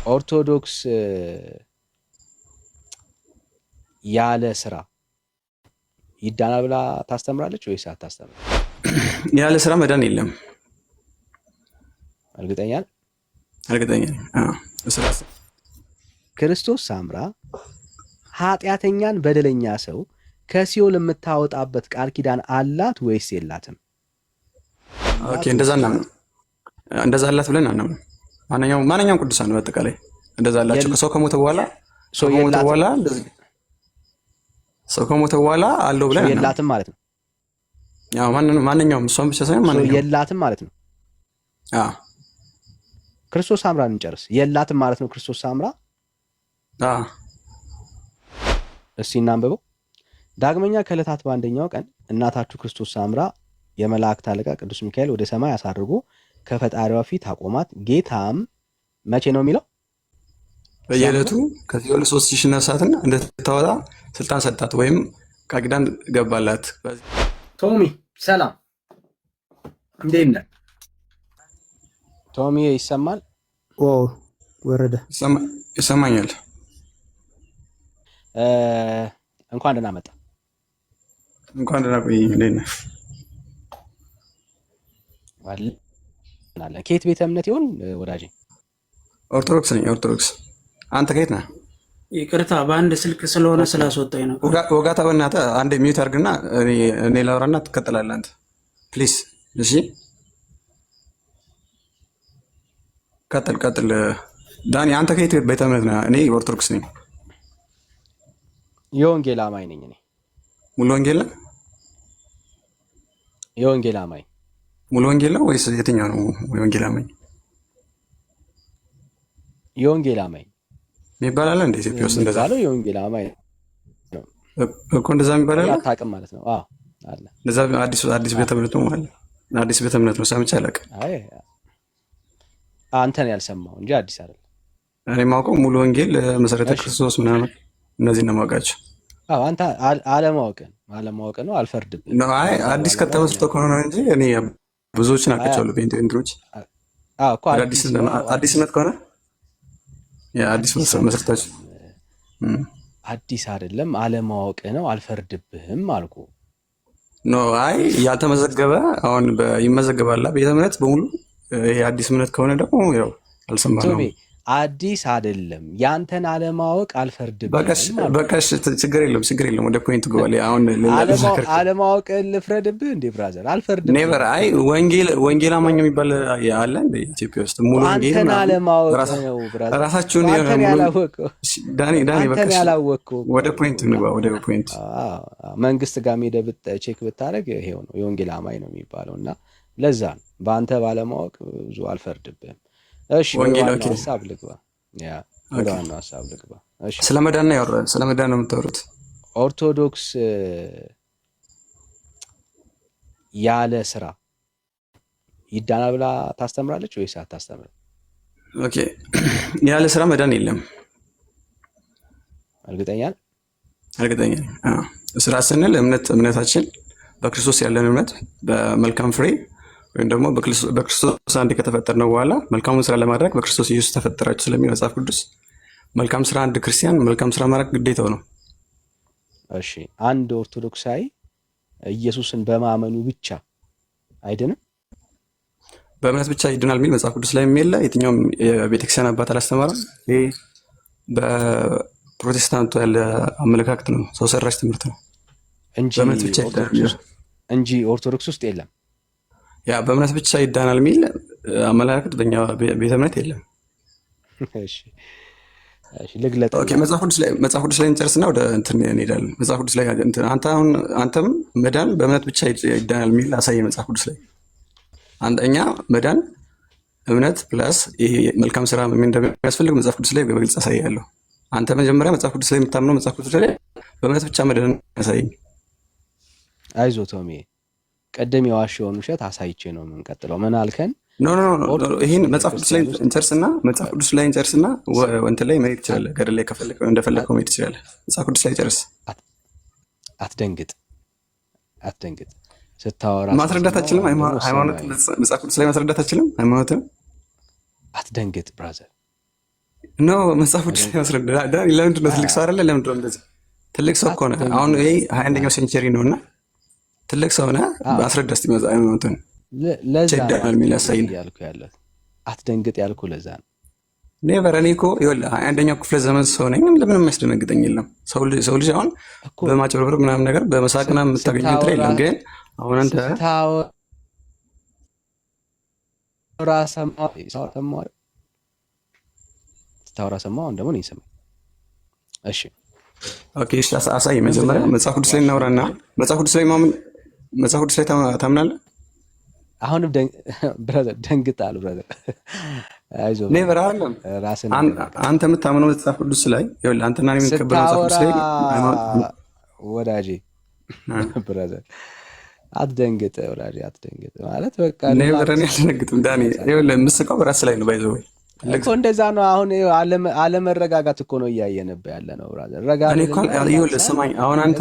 ኦርቶዶክስ ያለ ስራ ይዳናል ብላ ታስተምራለች ወይስ አታስተምር? ያለ ስራ መዳን የለም። እርግጠኛ ነኝ። ክርስቶስ ሳምራ ኃጢአተኛን በደለኛ ሰው ከሲኦል የምታወጣበት ቃል ኪዳን አላት ወይስ የላትም? ኦኬ፣ እንደዛ አላት ብለን አናምንም። ማንኛውም ቅዱሳን በአጠቃላይ እንደዛ አላቸው። ሰው ከሞተ በኋላ አለው ብለን የላትም ማለት ነው። ያው ማንኛውም እሷን ብቻ ሳይሆን ማንኛውም የላትም ማለት ነው። ክርስቶስ ሳምራን እንጨርስ። የላትም ማለት ነው ክርስቶስ ሳምራ። እስቲ እናንብበው። ዳግመኛ ከዕለታት በአንደኛው ቀን እናታችሁ ክርስቶስ ሳምራ የመላእክት አለቃ ቅዱስ ሚካኤል ወደ ሰማይ አሳርጎ ከፈጣሪዋ ፊት አቆማት። ጌታም መቼ ነው የሚለው? በየዕለቱ ከሲኦል 3000 ነፍሳትን እንድታወጣ ስልጣን ሰጣት ወይም ቃል ኪዳን ገባላት። ቶሚ ሰላም፣ እንዴት ነህ? ቶሚ ይሰማል? ወረደ ይሰማኛል። እንኳን ደህና መጣ። እንኳን ደህና ቆይ። እንዴት ነህ? ከየት ቤተ እምነት ይሆን ወዳጄ? ኦርቶዶክስ ነኝ። ኦርቶዶክስ። አንተ ከየት ነህ? ይቅርታ በአንድ ስልክ ስለሆነ ስላስወጣኝ ነው። ወጋታ በእናትህ አንዴ ሚዩት አድርግና እኔ ላውራና ትቀጥላለህ አንተ ፕሊዝ። እሺ ቀጥል። ዳኒ አንተ ከየት ቤተ እምነት ነህ? እኔ ኦርቶዶክስ ነኝ። የወንጌል አማኝ ነኝ እኔ። ሙሉ ወንጌል ነው? የወንጌል አማኝ ሙሉ ወንጌል ነው ወይስ የትኛው ነው? የወንጌል አማኝ የወንጌል አማኝ የሚባል አለ እንደ ኢትዮጵያ ውስጥ? እንደዛ ነው። የወንጌል አማኝ እኮ እንደዛ የሚባል አለ። አታውቅም ማለት ነው? አዎ አለ። እንደዛ አዲስ ቤተ እምነት ነው ማለት አዲስ ቤተ እምነት ነው። ሰምቼ አላውቅም። አይ አንተ ነው ያልሰማው እንጂ አዲስ አይደለም። እኔ የማውቀው ሙሉ ወንጌል፣ መሰረተ ክርስቶስ ምናምን እነዚህ ነው የማውቃቸው። አዎ አንተ አለማወቅ ነው። አልፈርድብህም። አይ አዲስ ከተመስርቶ ከሆነ ነው እንጂ እኔ ብዙዎችን አውቃቸዋለሁ። ፔንቴንትሮች እኮ አዲስነት ከሆነ አዲስ መስርታችሁ አዲስ አይደለም። አለማወቅ ነው። አልፈርድብህም አልኩ። ኖ አይ ያልተመዘገበ አሁን ይመዘገባል ቤተ እምነት በሙሉ። ይሄ አዲስ እምነት ከሆነ ደግሞ ያው አልሰማነውም። አዲስ አይደለም። ያንተን አለማወቅ አልፈርድብህም። በቃሽ፣ ችግር የለም። ወደ ፖይንት ግባል። አሁን አለማወቅ ልፍረድብህ እንዴ ብራዘር? አልፈርድብህም። ኔቨር። አይ ወንጌል አማኝ የሚባል አለ እንደ ኢትዮጵያ ውስጥ ሙሉ ወንጌል አንተን አለማወቅ ነው ብራዘር። ራሳችሁን አንተን ያላወቀው ዳኒ በቃሽ፣ ያላወቀው ወደ ፖይንት እንግባ። ወደ ፖይንት መንግስት ጋር ሄደህ ቼክ ብታደርግ ይሄው ነው የወንጌል አማኝ ነው የሚባለው። እና ለዛ ነው በአንተ ባለማወቅ ብዙ አልፈርድብህም። እሺ ወደ ዋናው ሀሳብ ልግባ። እሺ ስለ መዳን ነው የምታወሩት? ኦርቶዶክስ ያለ ስራ ይዳናል ብላ ታስተምራለች ወይስ አታስተምርም? ኦኬ፣ ያለ ስራ መዳን የለም። እርግጠኛ ነኝ። ስራ ስንል እምነታችን በክርስቶስ ያለን እምነት በመልካም ፍሬ ወይም ደግሞ በክርስቶስ አንድ ከተፈጠርነው በኋላ መልካሙን ስራ ለማድረግ በክርስቶስ ኢየሱስ ተፈጠራችሁ ስለሚል መጽሐፍ ቅዱስ መልካም ስራ አንድ ክርስቲያን መልካም ስራ ማድረግ ግዴታው ነው። እሺ አንድ ኦርቶዶክሳዊ ኢየሱስን በማመኑ ብቻ አይድንም? በእምነት ብቻ ይድናል የሚል መጽሐፍ ቅዱስ ላይ የለ። የትኛውም የቤተክርስቲያን አባት አላስተማረም። ይሄ በፕሮቴስታንቱ ያለ አመለካከት ነው፣ ሰው ሰራሽ ትምህርት ነው እንጂ ኦርቶዶክስ ውስጥ የለም። ያ በእምነት ብቻ ይዳናል የሚል አመለካከት በእኛ ቤተ እምነት የለም። እሺ ልግለጥ። ኦኬ መጽሐፍ ቅዱስ ላይ እንጨርስና ወደ እንትን እንሄዳለን። መጽሐፍ ቅዱስ ላይ አንተም መዳን በእምነት ብቻ ይዳናል የሚል አሳየ። መጽሐፍ ቅዱስ ላይ አንደኛ መዳን እምነት ፕላስ ይሄ መልካም ስራ ምን እንደሚያስፈልግ መጽሐፍ ቅዱስ ላይ በግልጽ አሳያለሁ። አንተ መጀመሪያ መጽሐፍ ቅዱስ ላይ የምታምነው መጽሐፍ ቅዱስ ላይ በእምነት ብቻ መዳን ያሳየኝ። አይዞህ ቶሚ፣ ቀደም የዋሸውን ውሸት አሳይቼ ነው የምንቀጥለው። ምን አልከን? ኖ ይሄን መጽሐፍ ቅዱስ ላይ እንጨርስና ወንት ላይ መሄድ ትችላለህ። ገደል ላይ ከፈለክ እንደፈለከው መሄድ ትችላለህ። መጽሐፍ ቅዱስ ላይ ጨርስ። አትደንግጥ። ስታወራ ማስረዳት አትችልም። መጽሐፍ ቅዱስ ላይ ማስረዳት አትችልም። ሃይማኖትን አትደንግጥ ብራዘር። ኖ መጽሐፍ ቅዱስ ላይ ማስረዳ ዳኒ ለምንድን ነው ትልቅ ሰው አይደለ? ለምንድን ነው እንደዚህ ትልቅ ሰው እኮ ነው። አሁን ይሄ 21ኛው ሴንቸሪ ነውና ትልቅ ሰው ነህ። አስረዳ እስቲ መጽሐፉን ለዛ ቸዳል የሚል ያሳይ ያልኩ ያለው አትደንግጥ ያልኩ ለዛ ነው። ኔቨር እኔ እኮ ይኸውልህ 21ኛው ክፍለ ዘመን ሰው ነኝ። ለምንም የሚያስደነግጠኝ የለም። ሰው ልጅ አሁን በማጭበርበር ምናምን ነገር በመሳቅ ምናምን የምታገኘው እንትን የለም። ግን አሁን አንተ ስታወራ ሰማሁ ደግሞ ነው ይሰማኝ። እሺ ኦኬ፣ እሺ አሳይ። መጀመሪያ መጽሐፍ ቅዱስ ላይ እናውራና መጽሐፍ ቅዱስ ላይ ታምናለህ? አሁንም ብራዘር ደንግጣል። ብራዘር አይዞህ ኔቨር አይደለም። አንተ የምታምነው መጽሐፍ ቅዱስ ላይ ይኸውልህ፣ አንተና እኔ የምንቀበለው መጽሐፍ ቅዱስ ላይ ወዳጄ ብራዘር አትደንግጥ ወዳጄ አትደንግጥ። ማለት በቃ ኔቨር እኔ አልደነግጥም ዳኒ። ይኸውልህ የምስቀው በራስህ ላይ ነው። ባይዘው እኮ እንደዛ ነው። አሁን አለመረጋጋት እኮ ነው እያየንብህ ያለ ነው ብራዘር። እኔ እኮ ይኸውልህ ስማኝ፣ አሁን አንተ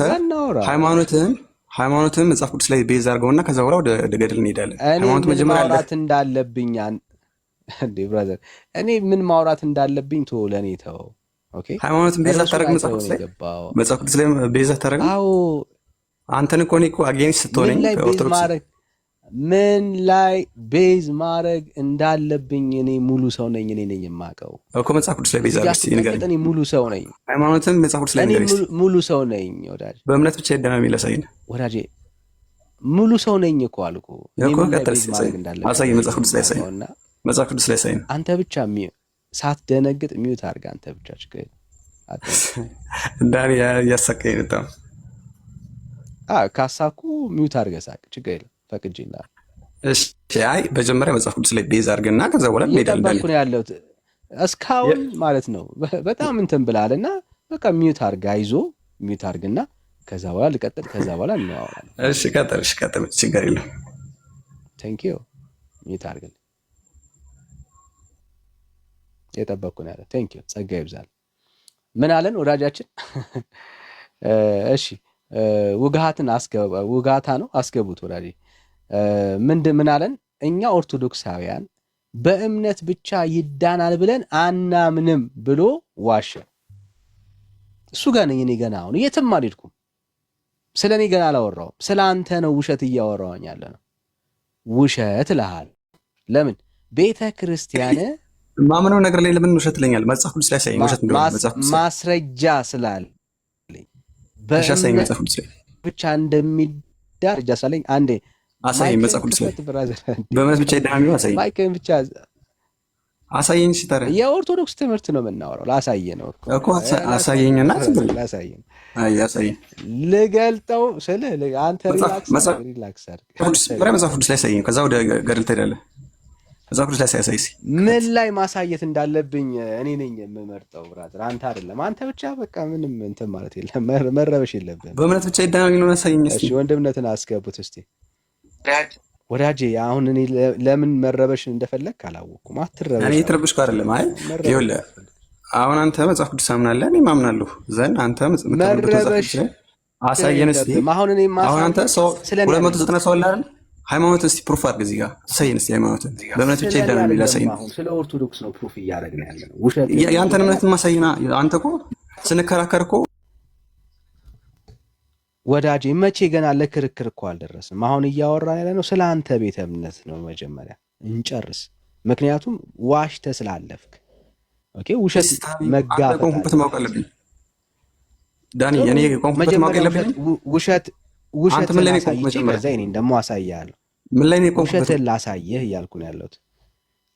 ሃይማኖትህን መጽሐፍ ቅዱስ ላይ ቤዝ አድርገውና ከዛ በኋላ ወደ ገደል እንሄዳለን። ሃይማኖት መጀመሪያ ማውራት እንዳለብኝ እንዴ ብራዘር፣ እኔ ምን ማውራት እንዳለብኝ ቶ ለኔ ተው። ኦኬ ሃይማኖትን ቤዝ አታረግ። መጽሐፍ ቅዱስ ላይ ቤዝ አታረግ። አዎ አንተን እኮ አጌንስት ስትሆነኝ ኦርቶዶክስ ምን ላይ ቤዝ ማድረግ እንዳለብኝ እኔ ሙሉ ሰው ነኝ። እኔ ነኝ የማውቀው እኮ መጽሐፍ ቅዱስ ላይ ቤዝ አድርገህ ንገረኝ። እኔ ሙሉ ሰው ነኝ። ሃይማኖትን መጽሐፍ ቅዱስ ላይ ንገረኝ። እኔ ሙሉ ሰው ነኝ ወዳጅ። በእምነት ብቻ ይደናል የሚለሳይን ወዳጄ ሙሉ ሰው ነኝ እኮ አልኩ። እኔ ቤዝ ማድረግ እንዳለብኝ አሳይ። መጽሐፍ ቅዱስ ላይ ሳይ መጽሐፍ ቅዱስ ላይ ሳይ አንተ ብቻ ሳትደነግጥ ሚውት አድርገህ አንተ ብቻ ችግር እንዳኔ ያሳቀኝ በጣም ካሳኩ ሚውት አድርገህ ሳቅ ችግር የለም ፈቅጄልሃለሁ። እሺ አይ መጀመሪያ መጽሐፍ ቅዱስ ላይ ቤዝ አድርገና ከዛ በኋላ እንሄዳለን። እየጠበቅኩ ነው ያለሁት እስካሁን ማለት ነው። በጣም እንትን ብላለና በቃ ሚውት አድርገህ አይዞህ ሚውት አድርግና ከዛ በኋላ ልቀጥል። ከዛ በኋላ እናወራለን። እሺ ቀጥል። ችግር የለም። ቴንክ ዩ ሚውት አድርግልኝ። እየጠበቅኩ ነው ያለው። ቴንክ ዩ ጸጋ ይብዛል። ምን አለን ወዳጃችን? እሺ ውጋታ ነው አስገቡት ወዳጄ። ምን አለን? እኛ ኦርቶዶክሳውያን በእምነት ብቻ ይዳናል ብለን አናምንም ብሎ ዋሸ። እሱ ጋር ነኝ እኔ ገና አሁን የትም አልሄድኩም። ስለ እኔ ገና አላወራሁም። ስለ አንተ ነው ውሸት እያወራሁኝ ያለ ነው። ውሸት እልሃለሁ። ለምን ቤተ ክርስቲያን ማምነው ነገር ላይ ለምን ውሸት ትለኛል? መጽሐፍ ቅዱስ ላይ ሳይኝ ውሸት እንደሆነ መጽሐፍ ቅዱስ ማስረጃ ስላለ በእምነት ብቻ እንደሚዳር ጃሳለኝ አንዴ አሳየኝ። መጽሐፍ ቅዱስ ላይ በእምነት ብቻ ይዳናል አሳየኝ። ማይከን ብቻ አሳየኝ። ሲታረ የኦርቶዶክስ ትምህርት ነው የምናወራው። ላሳየ ነው እኮ አሳየኝና ላሳየኝ። አሳየኝ ልገልጠው ስለ አንተ ሪላክስ መጽሐፍ ቅዱስ ላይ ሳየኝ። ከዛ ወደ ገድል ትሄዳለህ። መጽሐፍ ቅዱስ ላይ ሳያሳይ ምን ላይ ማሳየት እንዳለብኝ እኔ ነኝ የምመርጠው ብራዘር፣ አንተ አይደለም። አንተ ብቻ በቃ ምንም እንትን ማለት የለም መረበሽ የለብህም። በእምነት ብቻ ይዳናል ነው ያሳየኝ። እሺ ወንድምነትን አስገቡት እስቲ ወዳጄ። አሁን እኔ ለምን መረበሽን እንደፈለግክ አላወቅኩም። አትረበሽ። እኔ የተረበሽኩ አይደለም። አይ ይኸውልህ አሁን አንተ መጽሐፍ ቅዱስ አምናለህ፣ እኔ ማምናለሁ። ዘን አንተ መረበሽ አሳየን እስቲ። አሁን አንተ ሰው 290 ሰው አለ አይደል? ሃይማኖት እስቲ ፕሩፍ አድርግ እዚህ ጋር አሳየን እስቲ። ሃይማኖት በእምነት ብቻ ይዳናል የሚል አሳየን። ስለ ኦርቶዶክስ ነው ፕሩፍ እያደረግን ያለ ነው። ውሸት የአንተን እምነት ማሳየና አንተ እኮ ስንከራከር እኮ ወዳጄ መቼ ገና ለክርክር እኮ አልደረስንም። አሁን እያወራን ያለ ነው ስለ አንተ ቤተ እምነት ነው። መጀመሪያ እንጨርስ። ምክንያቱም ዋሽተህ ስላለፍክ። ኦኬ ውሸት መጋፈጥ ቆንኩበት ማወቅ አለብኝ ዳኒ። እኔ ቆንኩበት ማወቅ አለብኝ። ውሸት ምን ላይ ነው ቆንኩበት? ከዛ እኔን ደግሞ አሳያለሁ። ምን ላይ ነው ቆንኩበት? ውሸትን ላሳየህ እያልኩ ነው ያለሁት።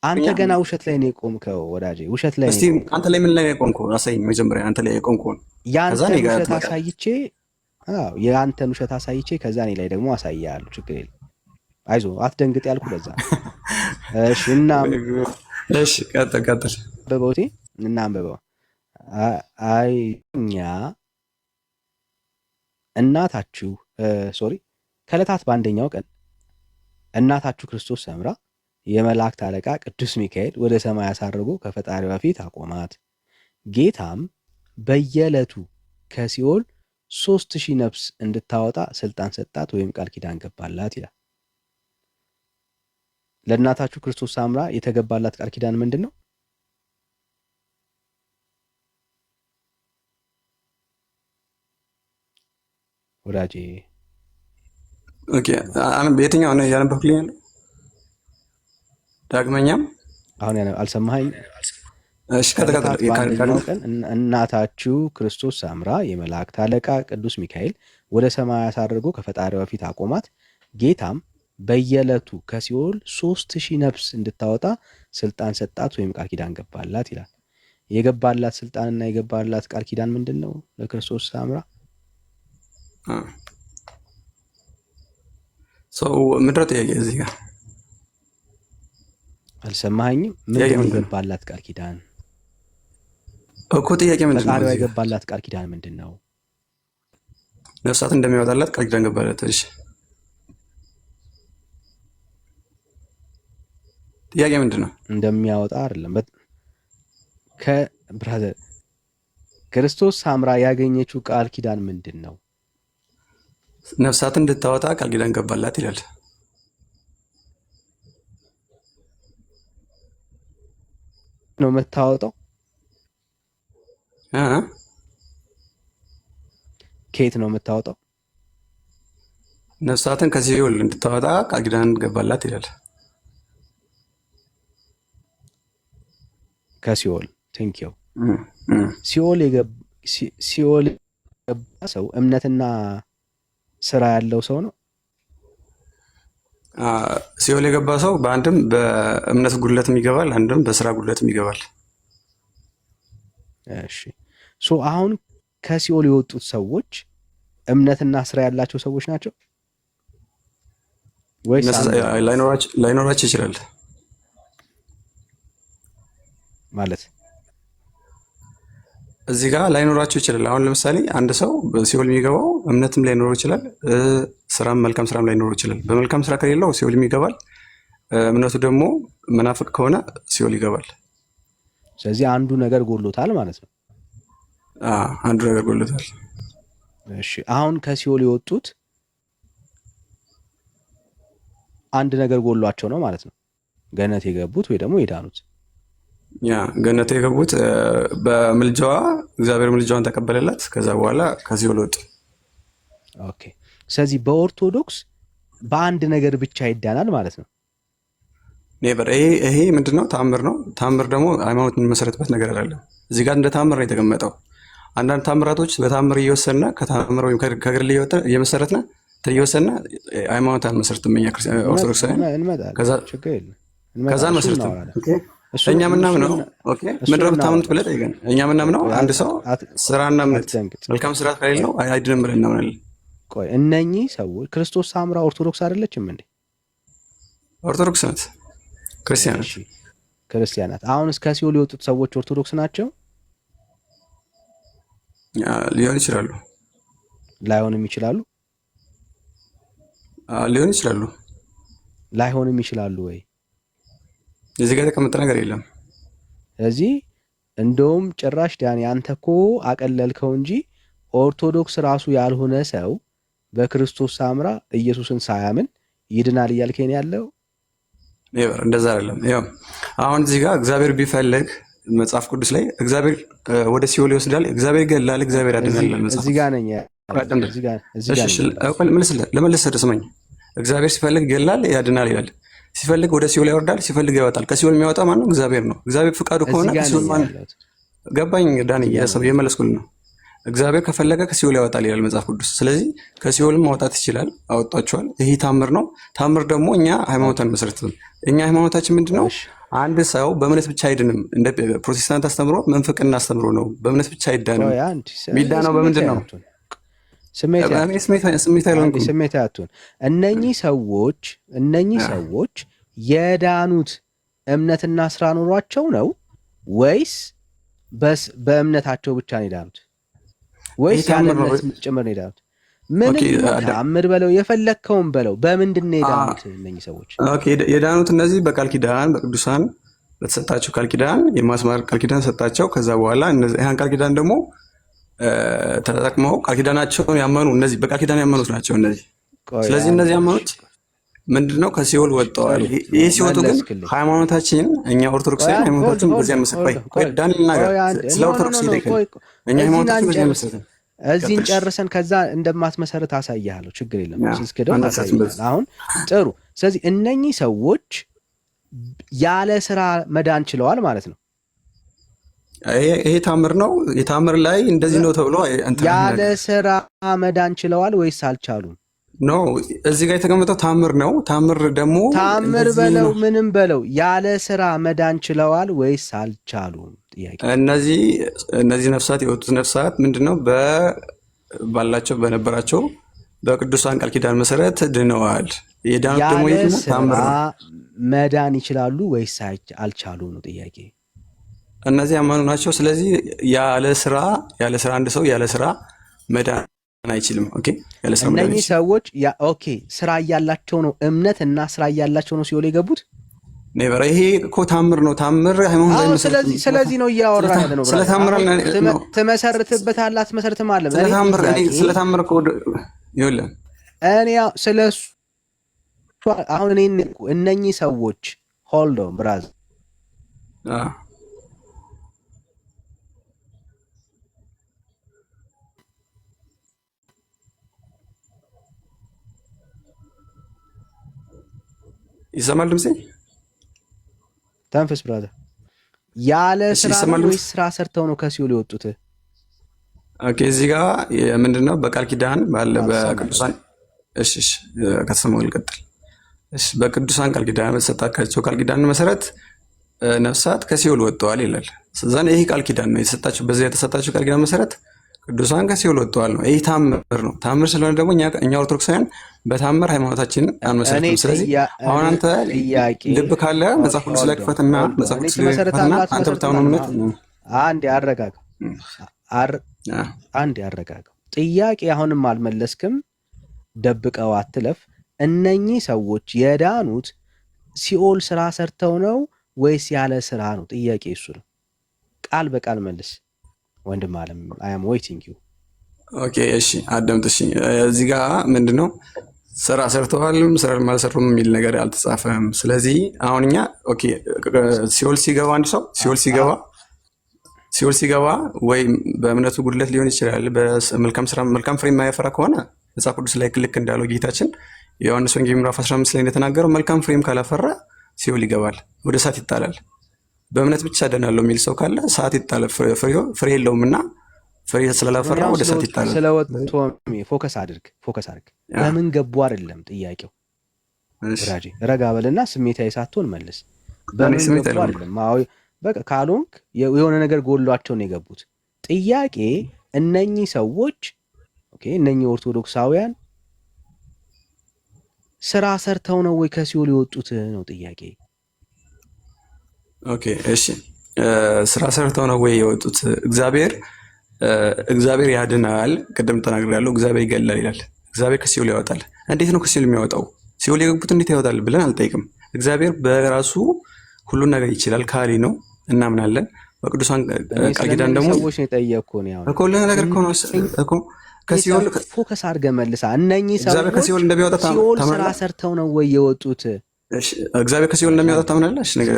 አንተ ገና ውሸት ላይ ነው የቆምከው ወዳጄ። ውሸት ላይ ነው። እስቲ አንተ ላይ ምን ላይ ነው የቆምከው? አሳየኝ መጀመሪያ። አንተ ላይ የቆምከው ያንተን ውሸት አሳይቼ የአንተን ውሸት አሳይቼ ከዛ እኔ ላይ ደግሞ አሳያለሁ። ችግር የለም አይዞህ አትደንግጥ ያልኩ ለዛ። እሺ እና እሺ ቀጥል በቦቴ እና አንበበው እኛ እናታችሁ ከዕለታት በአንደኛው ቀን እናታችሁ ክርስቶስ ሰምራ የመላእክት አለቃ ቅዱስ ሚካኤል ወደ ሰማይ አሳርጎ ከፈጣሪዋ ፊት አቆማት። ጌታም በየዕለቱ ከሲኦል 3000 ነፍስ እንድታወጣ ስልጣን ሰጣት ወይም ቃል ኪዳን ገባላት ይላል። ለእናታችሁ ክርስቶስ ሰምራ የተገባላት ቃል ኪዳን ምንድን ነው? ወዳጄ። ኦኬ በየትኛው ነው ያነበብክልኝ ያለው? ዳግመኛም አሁን አልሰማኸኝ? እሺ ከተከታተለ በአንደኛው ቀን እናታችሁ ክርስቶስ ሳምራ የመላእክት አለቃ ቅዱስ ሚካኤል ወደ ሰማይ አሳርጎ ከፈጣሪዋ ፊት አቆማት። ጌታም በየዕለቱ ከሲኦል 3000 ነፍስ እንድታወጣ ስልጣን ሰጣት ወይም ቃል ኪዳን ገባላት ይላል። የገባላት ስልጣንና የገባላት ቃል ኪዳን ምንድን ነው? ለክርስቶስ ሳምራ ሰው ምድረ ጥያቄ እዚህ ጋር አልሰማኸኝም? ምንድን ነው የገባላት ቃል ኪዳን እኮ? ጥያቄ ምንድን ነው? ፈጣሪዋ የገባላት ቃል ኪዳን ምንድን ነው? ነፍሳት እንደሚያወጣላት ቃል ኪዳን ገባላት። እሺ ጥያቄ ምንድን ነው? እንደሚያወጣ አይደለም። ከብራዘር ክርስቶስ ሳምራ ያገኘችው ቃል ኪዳን ምንድን ነው? ነፍሳትን እንድታወጣ ቃል ኪዳን ገባላት ይላል። ነው የምታወጣው? ከየት ነው የምታወጣው? ነፍሳትን ከሲኦል እንድታወጣ ቃል ኪዳን ገባላት ይላል። ከሲኦል ቴንኪው። ሲኦል የገባ ሰው እምነትና ስራ ያለው ሰው ነው። ሲኦል የገባ ሰው በአንድም በእምነት ጉድለትም ይገባል፣ አንድም በስራ ጉድለትም ይገባል። እሺ አሁን ከሲኦል የወጡት ሰዎች እምነትና ስራ ያላቸው ሰዎች ናቸው ወይስ ላይኖራቸው ይችላል? ማለት እዚህ ጋር ላይኖራቸው ይችላል። አሁን ለምሳሌ አንድ ሰው በሲኦል የሚገባው እምነትም ላይኖረው ይችላል፣ ስራም መልካም ስራም ላይኖረው ይችላል። በመልካም ስራ ከሌለው ሲኦል ይገባል። እምነቱ ደግሞ መናፍቅ ከሆነ ሲኦል ይገባል። ስለዚህ አንዱ ነገር ጎሎታል ማለት ነው። አንዱ ነገር ጎሎታል። እሺ አሁን ከሲኦል የወጡት አንድ ነገር ጎሏቸው ነው ማለት ነው። ገነት የገቡት ወይ ደግሞ የዳኑት ገነት የገቡት በምልጃዋ እግዚአብሔር ምልጃዋን ተቀበለላት። ከዛ በኋላ ከሲኦል ወጡ። ኦኬ ስለዚህ በኦርቶዶክስ በአንድ ነገር ብቻ ይዳናል ማለት ነው። ኔቨር ይሄ ምንድነው? ታምር ነው። ታምር ደግሞ ሃይማኖት የሚመሰረትበት ነገር አይደለም። እዚህ ጋር እንደ ታምር ነው የተቀመጠው። አንዳንድ ታምራቶች በታምር እየወሰድና ከታምር ወይም ከግር እየመሰረትና እየወሰድና ሃይማኖት አንመሰርትም እኛ ኦርቶዶክስ ከዛ አንመሰርትም። እኛ ምናምነው ምንድን ነው የምታምኑት ብለህ ጠይቀን። እኛ ምናምነው አንድ ሰው ስራና እምነት መልካም ስራ ከሌለው አይድንም ብለን እናምናለን። ቆይ እነኚህ ሰዎች ክርስቶስ ሳምራ ኦርቶዶክስ አይደለችም እንዴ? ኦርቶዶክስ ናት፣ ክርስቲያናት። አሁን እስከ ሲኦል የወጡት ሰዎች ኦርቶዶክስ ናቸው? ሊሆን ይችላሉ፣ ላይሆንም ይችላሉ። ሊሆን ይችላሉ፣ ላይሆንም ይችላሉ ወይ? እዚህ ጋር የተቀመጠ ነገር የለም። ስለዚህ እንደውም ጭራሽ ዳኒ አንተ እኮ አቀለልከው እንጂ ኦርቶዶክስ ራሱ ያልሆነ ሰው በክርስቶስ ሳምራ ኢየሱስን ሳያምን ይድናል እያልከኝ ያለው እንደዛ አይደለም። ያው አሁን እዚህ ጋር እግዚአብሔር ቢፈልግ መጽሐፍ ቅዱስ ላይ እግዚአብሔር ወደ ሲኦል ይወስዳል፣ እግዚአብሔር ይገላል፣ እግዚአብሔር ያድናል። እዚህ ጋር ነኝ። ለመለስ ስመኝ እግዚአብሔር ሲፈልግ ይገላል፣ ያድናል ይላል። ሲፈልግ ወደ ሲኦል ያወርዳል፣ ሲፈልግ ያወጣል። ከሲኦል የሚያወጣ ማን ነው? እግዚአብሔር ነው። እግዚአብሔር ፍቃዱ ከሆነ ከሲኦል ማን ገባኝ? ዳኒ የመለስኩልህ ነው። እግዚአብሔር ከፈለገ ከሲኦል ያወጣል ይላል መጽሐፍ ቅዱስ። ስለዚህ ከሲኦልም ማውጣት ይችላል፣ አወጣቸዋል። ይሄ ታምር ነው። ታምር ደግሞ እኛ ሃይማኖት አንመሰርትም። እኛ ሃይማኖታችን ምንድነው? አንድ ሰው በእምነት ብቻ አይድንም። እንደ ፕሮቴስታንት አስተምሮ መንፍቅና አስተምሮ ነው። በእምነት ብቻ አይዳንም። የሚዳነው በምንድን ነው? ስሜት አትሁን። እነኚህ ሰዎች የዳኑት እምነትና ስራ ኖሯቸው ነው ወይስ በእምነታቸው ብቻ ነው የዳኑት? ወይስ ያለ እምነት ጭምር ነው የዳኑት? ምንም ተአምር በለው የፈለግከውን በለው፣ በምንድን ነው የዳኑት እነኚህ ሰዎች? የዳኑት እነዚህ በቃል ኪዳን በቅዱሳን በተሰጣቸው ቃል ኪዳን የማስማር ቃል ኪዳን ሰጣቸው። ከዛ በኋላ ይህን ቃል ኪዳን ደግሞ ተጠቅመው ቃል ኪዳናቸውን ያመኑ እነዚህ በቃል ኪዳን ያመኑት ናቸው እነዚህ። ስለዚህ እነዚህ ያመኑት ምንድነው? ከሲኦል ወጥተዋል። ይህ ሲወጡ ግን ሃይማኖታችን እኛ ኦርቶዶክሳውያን ሃይማኖታችን በዚያ መሰረት ዳን ልናገር ስለ ኦርቶዶክስ እኛ ሃይማኖታችን በዚያ መሰረት እዚህን ቀጥልሽ። ጨርሰን ከዛ እንደማትመሰርት አሳያለሁ። ችግር የለም። ያ ሲስክደው አነሳስን ታሳይኛል። በዚህ አሁን ጥሩ። ስለዚህ እነኚህ ሰዎች ያለ ስራ መዳን ችለዋል ማለት ነው። ይሄ ታምር ነው። የታምር ላይ እንደዚህ ነው ተብሎ እንትን ያለ ነገር ስራ መዳን ችለዋል ወይስ አልቻሉም? ኖ እዚህ ጋር የተቀመጠው ታምር ነው። ታምር ደግሞ ታምር እንደዚህ በለው ነው። ምንም በለው ያለ ስራ መዳን ችለዋል ወይስ አልቻሉም? ጥያቄ። እነዚህ ነፍሳት የወጡት ነፍሳት ምንድነው ባላቸው በነበራቸው በቅዱሳን ቃል ኪዳን መሰረት ድነዋል። የዳኑት ደግሞ ያለ ይህ ስራ ታምር ነው። መዳን ይችላሉ ወይስ አልቻሉም ነው ጥያቄ። እነዚህ ያመኑ ናቸው። ስለዚህ ያለ ስራ አንድ ሰው ያለ ስራ መዳን አይችልም። ኦኬ፣ ያለ ስራ መዳን እነኚህ አይችልም። ሰዎች ኦኬ ስራ እያላቸው ነው እምነት እና ስራ እያላቸው ነው ሲኦል የገቡት። ኔቨር ይሄ እኮ ታምር ነው። ታምር ሃይማኖት ላይ መሰረት ስለዚህ ነው እያወራ ያለ ነው። ስለ ታምር ነው። ትመሰርትበታለህ አትመሰርትም አለ። ስለ ታምር እኮ ይኸውልህ እኔ ስለሱ አሁን እነኚህ ሰዎች ሆልድ ኦን ብራዝ ይሰማል ድምጼ? ተንፍስ ብራዘር። ያለ ስራ ነው ወይስ ስራ ሰርተው ነው ከሲኦል የወጡት? ኦኬ እዚህ ጋር ምንድነው በቃል ኪዳን ባለ በቅዱሳን እሺ ከተሰማው ልቀጥል። እሺ በቅዱሳን ቃል ኪዳን በተሰጣቸው ቃል ኪዳን መሰረት ነፍሳት ከሲኦል ወጥተዋል ይላል። ስለዚህ ይሄ ቃል ኪዳን ነው የተሰጣቸው። በዚህ የተሰጣቸው ቃል ኪዳን መሰረት ቅዱሳን ከሲኦል ወጥተዋል ነው። ይሄ ታምር ነው። ታምር ስለሆነ ደግሞ እኛ ኦርቶዶክሳውያን በታምር ሃይማኖታችን አንመሰርትም። ስለዚህ አሁን አንተ ልብ ካለ መጽሐፍ ቅዱስ ላይ ክፈትና መጽሐፍ ቅዱስ ላይ ክፈትና አንተ ብታምነው እምነት አንድ ያረጋጋው ጥያቄ አሁንም አልመለስክም። ደብቀው አትለፍ። እነኚህ ሰዎች የዳኑት ሲኦል ስራ ሰርተው ነው ወይስ ያለ ስራ ነው? ጥያቄ እሱ ነው። ቃል በቃል መልስ ወንድም አለም። አይ አም ዌይቲንግ ዩ። ኦኬ እሺ አዳምጥ። እሺ እዚህ ጋር ምንድነው ስራ ሰርተዋልም ስራ አልሰሩም የሚል ነገር አልተጻፈም። ስለዚህ አሁን እኛ ኦኬ ሲኦል ሲገባ አንድ ሰው ሲኦል ሲገባ ወይ በእምነቱ ጉድለት ሊሆን ይችላል። በመልካም ፍሬ የማያፈራ ከሆነ መጽሐፍ ቅዱስ ላይ ልክ እንዳለው ጌታችን የዮሐንስ ወንጌል ምዕራፍ 15 ላይ እንደተናገረው መልካም ፍሬም ካላፈራ ሲኦል ይገባል፣ ወደ እሳት ይጣላል። በእምነት ብቻ ደናለው የሚል ሰው ካለ እሳት ይጣላል። ፍሬ የለውምና ፍሬ ስላላፈራ ወደ እሳት ይጣላል። ስለወጥቶ ፎከስ አድርግ። በምን ገቡ አይደለም ጥያቄው። ወዳጄ ረጋ በልና ስሜታዊ ሳትሆን መልስ። በምን ገቡ አይደለም። በቃ ካልሆንክ የሆነ ነገር ጎሏቸው ነው የገቡት። ጥያቄ እነኚህ ሰዎች ኦኬ እነኚህ ኦርቶዶክሳውያን ስራ ሰርተው ነው ወይ ከሲኦል የወጡት ነው ጥያቄ። ኦኬ እሺ ስራ ሰርተው ነው ወይ የወጡት? እግዚአብሔር ያድናል። ቅድም ተናግሬያለሁ። እግዚአብሔር ይገላል ይላል። እግዚአብሔር ከሲኦል ያወጣል። እንዴት ነው ከሲኦል የሚያወጣው? ሲኦል የገቡት እንዴት ያወጣል ብለን አልጠይቅም። እግዚአብሔር በራሱ ሁሉን ነገር ይችላል። ካሊ ነው እናምናለን። በቅዱሳን ቃል ኪዳን ደግሞ ሰዎች ነው የጠየቅኩ ነው እኮ ሁሉ ነገር እኮ ከሲኦል ፎከስ አድርገህ መልሳ። እነኚህ ሰዎች ከሲኦል እንደሚያወጣ ሲኦል ስራ ሰርተው ነው ወይ የወጡት? እግዚአብሔር ከሲኦል እንደሚያወጣ ታምናለህ? እሺ ነገር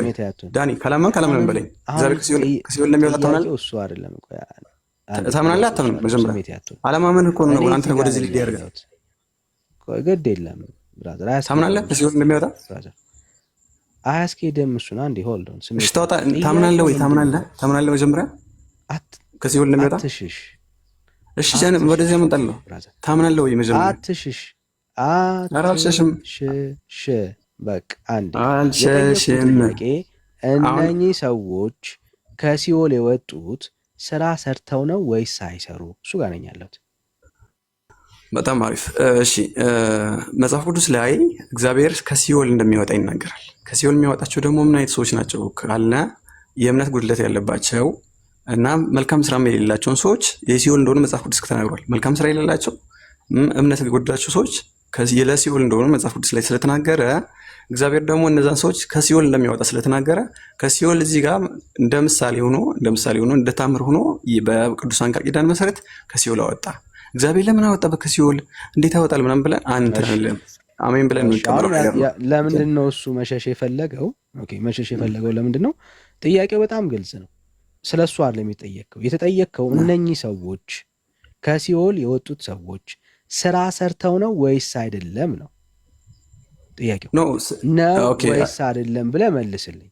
ዳኒ ካላመን በለኝ። እግዚአብሔር ከሲኦል እንደሚያወጣ ታምናለህ? እሱ አይደለም ታምናለህ? አታምንም? መጀመሪያ አለማመን እኮ ነው አንተ ወደዚህ ልጅ ያደርጋል። ግድ የለም ብራዘር። ታምናለህ ከሲኦል እንደሚያወጣ? አያስኬድም። እሱን አንዴ ሆልድ ኦን እሺ ታምናለህ ወይ? ታምናለህ መጀመሪያ ከሲኦል እንደሚያወጣ? አትሽሽ። እሺ ጃን ወደዚህ አመጣለሁ። ታምናለህ ወይ መጀመሪያ? አትሽሽ። አራሽሽም በቃ አንዴ አልሸሽም። እነኚህ ሰዎች ከሲኦል የወጡት ስራ ሰርተው ነው ወይስ ሳይሰሩ? እሱ ጋር ነኝ ያለሁት። በጣም አሪፍ። እሺ መጽሐፍ ቅዱስ ላይ እግዚአብሔር ከሲኦል እንደሚያወጣ ይናገራል። ከሲኦል የሚያወጣቸው ደግሞ ምን አይነት ሰዎች ናቸው ካለ የእምነት ጉድለት ያለባቸው እና መልካም ስራ የሌላቸውን ሰዎች የሲኦል እንደሆነ መጽሐፍ ቅዱስ ተናግሯል። መልካም ስራ የሌላቸው እምነት የጎደላቸው ሰዎች ለሲኦል እንደሆነ መጽሐፍ ቅዱስ ላይ ስለተናገረ እግዚአብሔር ደግሞ እነዛን ሰዎች ከሲኦል እንደሚያወጣ ስለተናገረ ከሲኦል እዚህ ጋር እንደ ምሳሌ ሆኖ እንደ ታምር ሆኖ በቅዱሳን ቃል ኪዳን መሰረት ከሲኦል አወጣ። እግዚአብሔር ለምን አወጣ? ከሲኦል እንዴት ያወጣል ምናምን ብለን አንተናለን። አሜን ብለን እንቀበለው ነገር ነው። ለምንድን ነው እሱ መሸሽ የፈለገው? ኦኬ መሸሽ የፈለገው ለምንድን ነው? ጥያቄው በጣም ግልጽ ነው። ስለሱ አይደለም የተጠየቀው። እነኚህ ሰዎች ከሲኦል የወጡት ሰዎች ስራ ሰርተው ነው ወይስ አይደለም ነው ጥያቄው። ነው ወይስ አይደለም ብለህ መልስልኝ።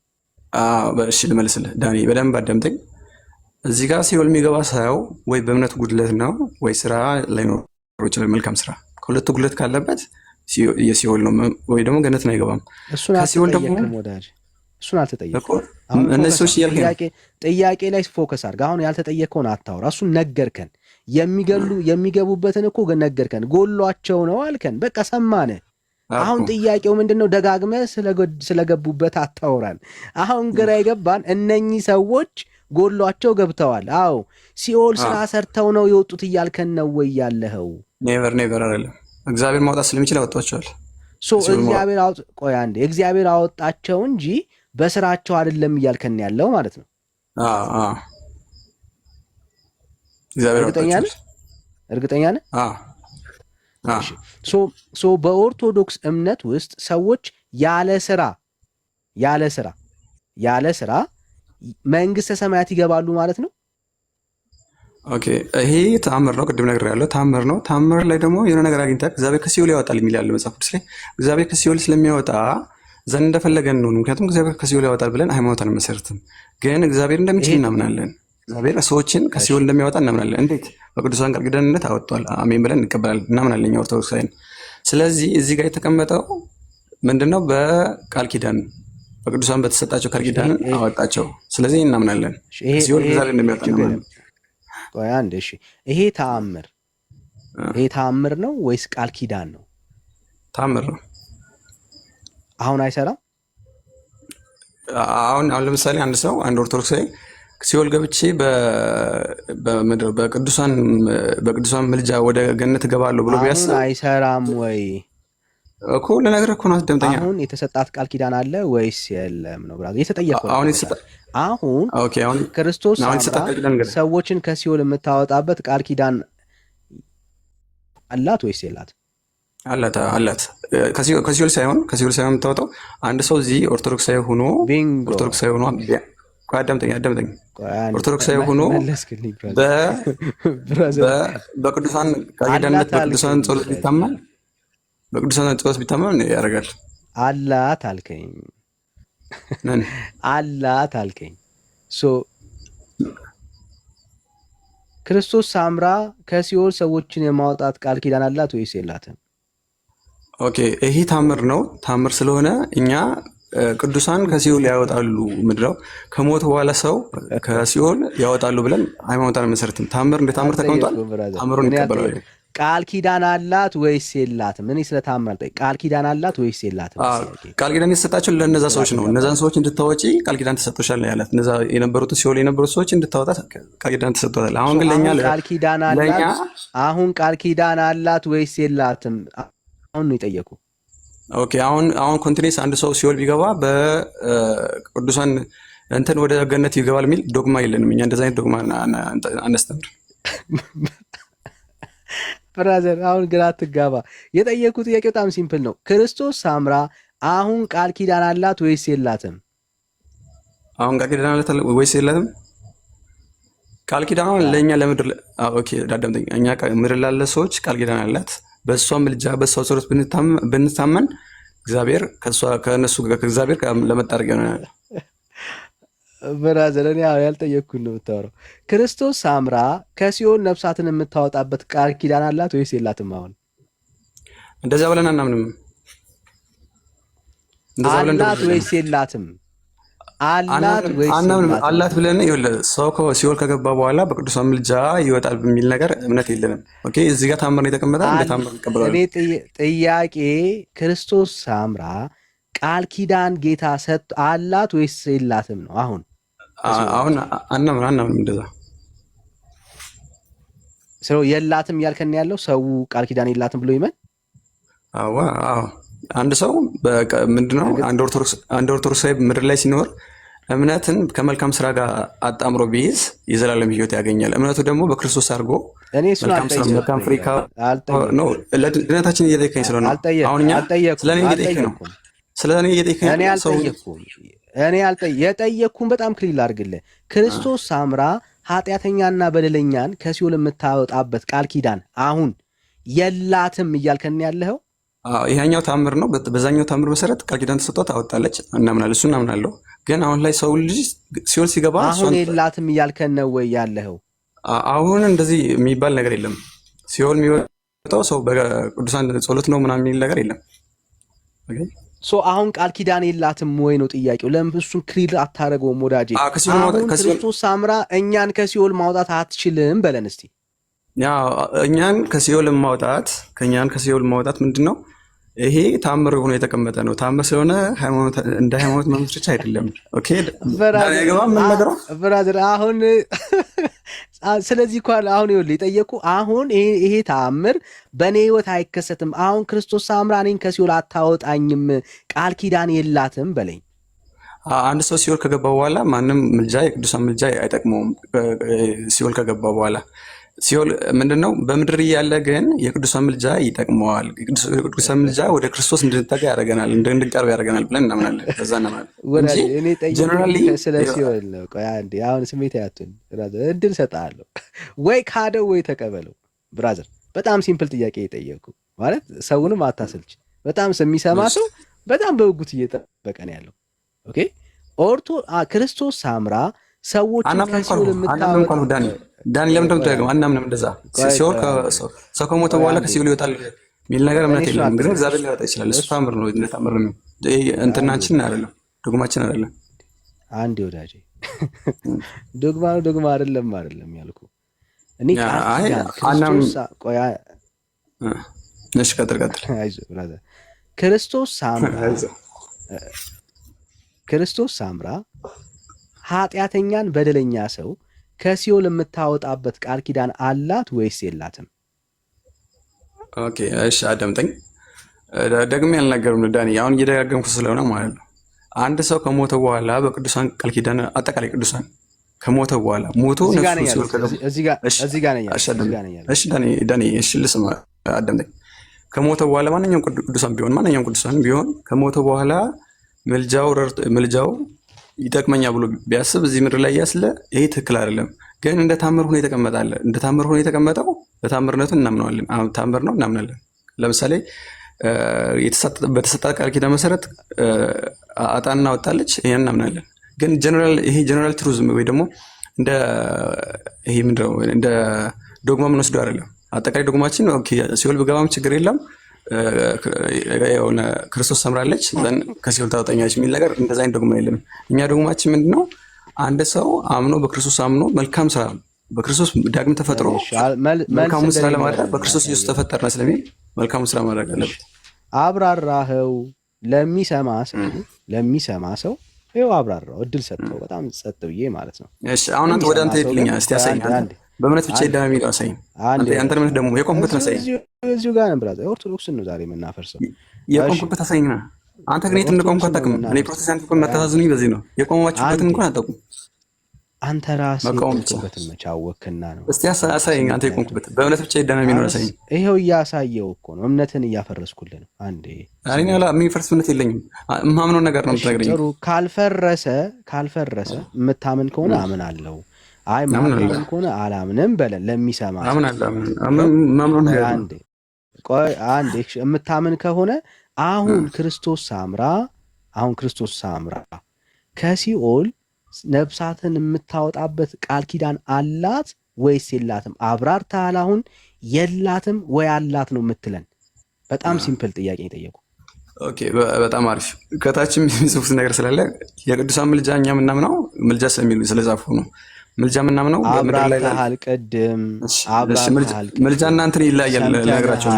እሺ ልመልስልህ ዳኒ፣ በደንብ አዳምጠኝ። እዚህ ጋር ሲኦል የሚገባ ሰው ወይ በእምነት ጉድለት ነው ወይ ስራ ላይኖረው ይችላል፣ መልካም ስራ። ከሁለቱ ጉድለት ካለበት የሲኦል ነው ወይ ደግሞ ገነት ነው አይገባም። ከሲኦል ደግሞ እሱን አልተጠየቅም። እነዚህ ሰዎች ጥያቄ ላይ ፎከስ አድርግ። አሁን ያልተጠየቀውን አታውራ። እሱን ነገርከን። የሚገቡበትን እኮ ነገርከን። ጎሏቸው ነው አልከን። በቃ ሰማነ። አሁን ጥያቄው ምንድነው? ደጋግመህ ስለገቡበት አታውራን። አሁን ግራ የገባን እነኚህ ሰዎች ጎሏቸው ገብተዋል። አዎ ሲኦል ስራ ሰርተው ነው የወጡት እያልከን ነው ወይ ያለኸው? ኔቨር አይደለም። እግዚአብሔር ማውጣት ስለሚችል ያወጣቸዋል። እግዚአብሔር አወጣቸው እንጂ በስራቸው አይደለም እያልከን ያለው ማለት ነው። እርግጠኛ ነህ? በኦርቶዶክስ እምነት ውስጥ ሰዎች ያለ ስራ መንግስተ ሰማያት ይገባሉ ማለት ነው። ኦኬ፣ ይሄ ተአምር ነው። ቅድም ነግሬሃለሁ፣ ተአምር ነው። ተአምር ላይ ደግሞ የሆነ ነገር አግኝተህ እግዚአብሔር ከሲኦል ያወጣል የሚል ያለ መጽሐፍ ቅዱስ ላይ። እግዚአብሔር ከሲኦል ስለሚያወጣ ዘንድ እንደፈለገን ነው። ምክንያቱም እግዚአብሔር ከሲኦል ያወጣል ብለን ሃይማኖት አንመሰርትም፣ ግን እግዚአብሔር እንደሚችል እናምናለን። እግዚአብሔር ሰዎችን ከሲኦል እንደሚያወጣ እናምናለን። እንዴት? በቅዱሳን ቃል ኪዳንነት አወጥቷል፣ አሜን ብለን እንቀበላለን፣ እናምናለን እኛ ኦርቶዶክሳውያን። ስለዚህ እዚህ ጋር የተቀመጠው ምንድነው? በቃል ኪዳን በቅዱሳን በተሰጣቸው ቃል ኪዳን አወጣቸው። ስለዚህ እናምናለን ሲኦል እግዚአብሔር እንደሚያወጣ እናምናለን። ይሄ ተአምር ነው ወይስ ቃል ኪዳን ነው? ተአምር ነው። አሁን አይሰራም። አሁን ለምሳሌ አንድ ኦርቶዶክሳዊ ሲኦል ገብቼ በቅዱሳን ምልጃ ወደ ገነት እገባለሁ ብሎ ቢያስብ አይሰራም ወይ እኮ ለነገር እኮ ነው። አስደምጠኛ። አሁን የተሰጣት ቃል ኪዳን አለ ወይስ የለም ነው ብራዘር የተጠየቀው። አሁን ክርስቶስ ሰዎችን ከሲኦል የምታወጣበት ቃል ኪዳን አላት ወይስ የላት? አላት። ከሲኦል ሳይሆን የምታወጣው አንድ ሰው እዚህ ኦርቶዶክሳዊ ሆኖ አዳምጠኝ ኦርቶዶክሳዊ ሆኖ በቅዱሳን ቃል በቅዱሳን ጸሎት ቢታመን ያደርጋል። አላት አልከኝ። ክርስቶስ ሳምራ ከሲኦል ሰዎችን የማውጣት ቃል ኪዳን አላት ወይስ የላትም? ኦኬ፣ ይሄ ታምር ነው። ታምር ስለሆነ እኛ ቅዱሳን ከሲኦል ያወጣሉ ምድረው ከሞት በኋላ ሰው ከሲኦል ያወጣሉ ብለን ሃይማኖታን መሰረትም ታምር እንደ ታምር ተቀምጧል። ታምሩን እንቀበላለን። ቃል ኪዳን አላት ወይስ የላትም? እኔ ስለ ታምር ቃል ኪዳን አላት ወይስ የላትም? ቃል ኪዳን የተሰጣቸው ለነዛ ሰዎች ነው። እነዛን ሰዎች እንድታወጪ ቃል ኪዳን ተሰጥቶሻል ያላት። እነዛ የነበሩት ሲኦል የነበሩት ሰዎች እንድታወጣ ቃል ኪዳን ተሰጥቷል። አሁን ግን ለኛ ቃል ኪዳን አላት ወይስ የላትም? አሁን ነው የጠየቁ። ኦኬ፣ አሁን ኮንቲኔንስ አንድ ሰው ሲኦል ቢገባ በቅዱሳን እንትን ወደ ገነት ይገባል የሚል ዶግማ የለንም። እኛ እንደዛ አይነት ዶግማ አነስተምር። ብራዘር አሁን ግራ አትጋባ። የጠየቁ ጥያቄ በጣም ሲምፕል ነው። ክርስቶስ ሳምራ አሁን ቃል ኪዳን አላት ወይስ የላትም? አሁን ቃል ኪዳን አላት ወይስ የላትም? ቃል ኪዳን ለእኛ ለምድር ዳዳምጠኝ። እኛ ምድር ላለ ሰዎች ቃል ኪዳን አላት። በእሷ ምልጃ በእሷ ጸሎት ብንታመን እግዚአብሔር ከእነሱ ከእግዚአብሔር ለመጣረቅ ይሆናል። ብራዘር እኔ ያልጠየቅኩን ነው የምታወራው። ክርስቶስ ሳምራ ከሲኦል ነፍሳትን የምታወጣበት ቃል ኪዳን አላት ወይስ የላትም? አሁን እንደዚያ ብለን አናምንም። አላት ወይስ የላትም? አላት ብለን ሰው ሲኦል ከገባ በኋላ በቅዱሳን ምልጃ ይወጣል በሚል ነገር እምነት የለንም። ኦኬ፣ እዚህ ጋር ታምር ነው የተቀመጠ። እንደ ታምር እንቀበላለን። እኔ ጥያቄ ክርስቶስ ሳምራ ቃል ኪዳን ጌታ አላት ወይስ የላትም ነው? አሁን አናምንም እንደዛ። የላትም እያልከን ያለው ሰው ቃል ኪዳን የላትም ብሎ ይመን? አዎ፣ አንድ ሰው ምንድነው አንድ ኦርቶዶክሳዊ ምድር ላይ ሲኖር እምነትን ከመልካም ስራ ጋር አጣምሮ ቢይዝ የዘላለም ሕይወት ያገኛል። እምነቱ ደግሞ በክርስቶስ አድርጎ መልካም ፍሬ ነው። ለድነታችን እየጠየቀኝ ስለሆነ አሁን እኛ ስለኔ እየጠየቀኝ ነው። ስለኔ እየጠየቀኝ የጠየቅኩን በጣም ክሊል አድርግልህ። ክርስቶስ ሳምራ ኃጢአተኛና በደለኛን ከሲኦል የምታወጣበት ቃል ኪዳን አሁን የላትም እያልከን ያለኸው? ይሄኛው ታምር ነው። በዛኛው ታምር መሰረት ቃል ኪዳን ተሰጥቷት ታወጣለች፣ እናምናለን። እሱ እናምናለሁ። ግን አሁን ላይ ሰው ልጅ ሲኦል ሲገባ አሁን የላትም እያልከን ነው ወይ ያለኸው? አሁን እንደዚህ የሚባል ነገር የለም። ሲኦል የሚወጣው ሰው በቅዱሳን ጸሎት ነው ምናምን የሚል ነገር የለም። አሁን ቃል ኪዳን የላትም ወይ ነው ጥያቄው። ለምን እሱን ክሊር አታደርገውም ወዳጄ? አሁን ክርስቶስ ሳምራ እኛን ከሲኦል ማውጣት አትችልም በለን እስቲ። እኛን ከሲኦል ማውጣት ምንድን ነው? ይሄ ታምር ሆኖ የተቀመጠ ነው። ታምር ስለሆነ እንደ ሃይማኖት መመስረቻ አይደለም። ኦኬ ብራዘር፣ አሁን ስለዚህ እኮ አሁን ይኸውልህ የጠየኩ አሁን ይሄ ታምር በእኔ ህይወት አይከሰትም። አሁን ክርስቶስ ሳምራ እኔን ከሲኦል አታወጣኝም፣ ቃል ኪዳን የላትም በለኝ። አንድ ሰው ሲኦል ከገባ በኋላ ማንም ምልጃ፣ የቅዱሳን ምልጃ አይጠቅመውም። ሲኦል ከገባ በኋላ ሲኦል ምንድነው? በምድር እያለ ግን የቅዱሳን ምልጃ ይጠቅመዋል። የቅዱሳን ምልጃ ወደ ክርስቶስ እንድንጠጋ ያደርገናል፣ እንድንቀርብ ያደርገናል ብለን እናምናለን። ከዛ ስለ ሲኦል ነው። ቆይ አንዴ፣ አሁን ስሜት ያቱን እድል ሰጥሃለሁ። ወይ ካደው ወይ ተቀበለው። ብራዘር፣ በጣም ሲምፕል ጥያቄ የጠየቁ ማለት ሰውንም አታስልች። በጣም የሚሰማ ሰው በጣም በጉጉት እየጠበቀ ነው ያለው። ኦኬ ክርስቶስ ሳምራ ሰዎች ከሲኦል የምታወጣ ዳኒ ለምን እንደምትደግም አናምንም። እንደዛ ሲኦል ሰው ከሞተ በኋላ ከሲኦል ይወጣል የሚል ነገር እምነት የለም። ግን እግዚአብሔር ሊያወጣ ይችላል። እሱ ታምር ነው። እንደ ታምር ነው። እንትናችን አይደለም፣ ዶግማችን አይደለም። አንዴ ወዳጄ ዶግማ አይደለም ያልኩ እኔ ክርስቶስ ሳምራ ኃጢአተኛን በደለኛ ሰው ከሲኦል የምታወጣበት ቃል ኪዳን አላት ወይስ የላትም? ኦኬ እሺ፣ አዳምጠኝ። ደግሜ ያልነገርኩህ ዳኒ፣ አሁን እየደጋገምኩ ስለሆነ ማለት ነው። አንድ ሰው ከሞተ በኋላ በቅዱሳን ቃል ኪዳን አጠቃላይ ቅዱሳን ከሞተ በኋላ ሞቶ ነፍሱ ሲኦል ከገባ እሺ ዳኒ፣ እሺ ልስማ፣ አዳምጠኝ። ከሞተ በኋላ ማንኛውም ቅዱሳን ቢሆን ከሞተ በኋላ ምልጃው ይጠቅመኛ ብሎ ቢያስብ እዚህ ምድር ላይ ያስለ ይሄ ትክክል አይደለም። ግን እንደ ታምር ሆኖ የተቀመጣለ እንደ ታምር ሆኖ የተቀመጠው በታምርነቱ እናምነዋለን። ታምር ነው እናምናለን። ለምሳሌ በተሰጣ ቃል ኪዳን መሰረት አጣንና ወጣለች፣ ይሄን እናምናለን። ግን ጀነራል ትሩዝም ወይ ደግሞ እንደ ይሄ ምንድነው እንደ ዶግማ ምን ወስዶ አይደለም። አጠቃላይ ዶግማችን ኦኬ ሲኦል ብገባም ችግር የለም የሆነ ክርስቶስ ሰምራለች ዘን ከሲኦል ታወጣኛለች የሚል ነገር እንደዛ አይነት ዶግማ የለም። እኛ ዶግማችን ምንድነው? አንድ ሰው አምኖ በክርስቶስ አምኖ መልካም ስራ በክርስቶስ ዳግም ተፈጥሮ መልካም ስራ ለማድረግ በክርስቶስ ኢየሱስ ተፈጠርና ስለሚል መልካም ስራ ማድረግ አለበት። አብራራኸው ለሚሰማ ሰው ይኸው አብራራው፣ እድል ሰጠው። በጣም ጸጥ ብዬ ማለት ነው። እሺ አሁን አንተ ወደ አንተ ሄድልኛ እስቲ ያሳየኝ። በእምነት ብቻ ይዳም የሚለው አሳየኝ። አንተ እምነት ደግሞ የቆምኩበት አሳየኝ። እዚሁ ጋር ነበር። ኦርቶዶክስን ነው ዛሬ የምናፈርሰው። የቆምኩበት አሳየኝ። አንተ ግን የት እንደቆምኩ አታውቅም። እኔ ፕሮቴስታንት እኮ የምታሳዝኑኝ በዚህ ነው። የቆማችሁበትን እንኳን አታውቁም። አንተ ራስህ የቆምኩበትን መቼ አወቅህና ነው? እስቲ አሳየኝ። አንተ የቆምኩበት በእምነት ብቻ ይዳም የሚለው አሳየኝ። ይኸው እያሳየው እኮ ነው። እምነትን እያፈረስኩልህ ነው። አንዴ እኔ የሚፈርስ እምነት የለኝም። የማምነው ነገር ነው የምትነግረኝ። ጥሩ ካልፈረሰ የምታምን ከሆነ አምናለሁ፣ አይ ማምነው ከሆነ አላምንም በለን። ለሚሰማ አንዴ የምታምን ከሆነ አሁን ክርስቶስ ሳምራ ከሲኦል ነፍሳትን የምታወጣበት ቃል ኪዳን አላት ወይስ የላትም? አብራርተሃል። አሁን የላትም ወይ አላት ነው የምትለን? በጣም ሲምፕል ጥያቄ የጠየቁ። ኦኬ በጣም አሪፍ። ከታችም የሚጽፉት ነገር ስላለ የቅዱሳን ምልጃ እኛ የምናምነው ምልጃ ስለሚሉ ስለጻፉ ነው። ምልጃ የምናምነው አብራርተሃል። ቅድም ምልጃና እንትን ይለያያል። ነገራቸው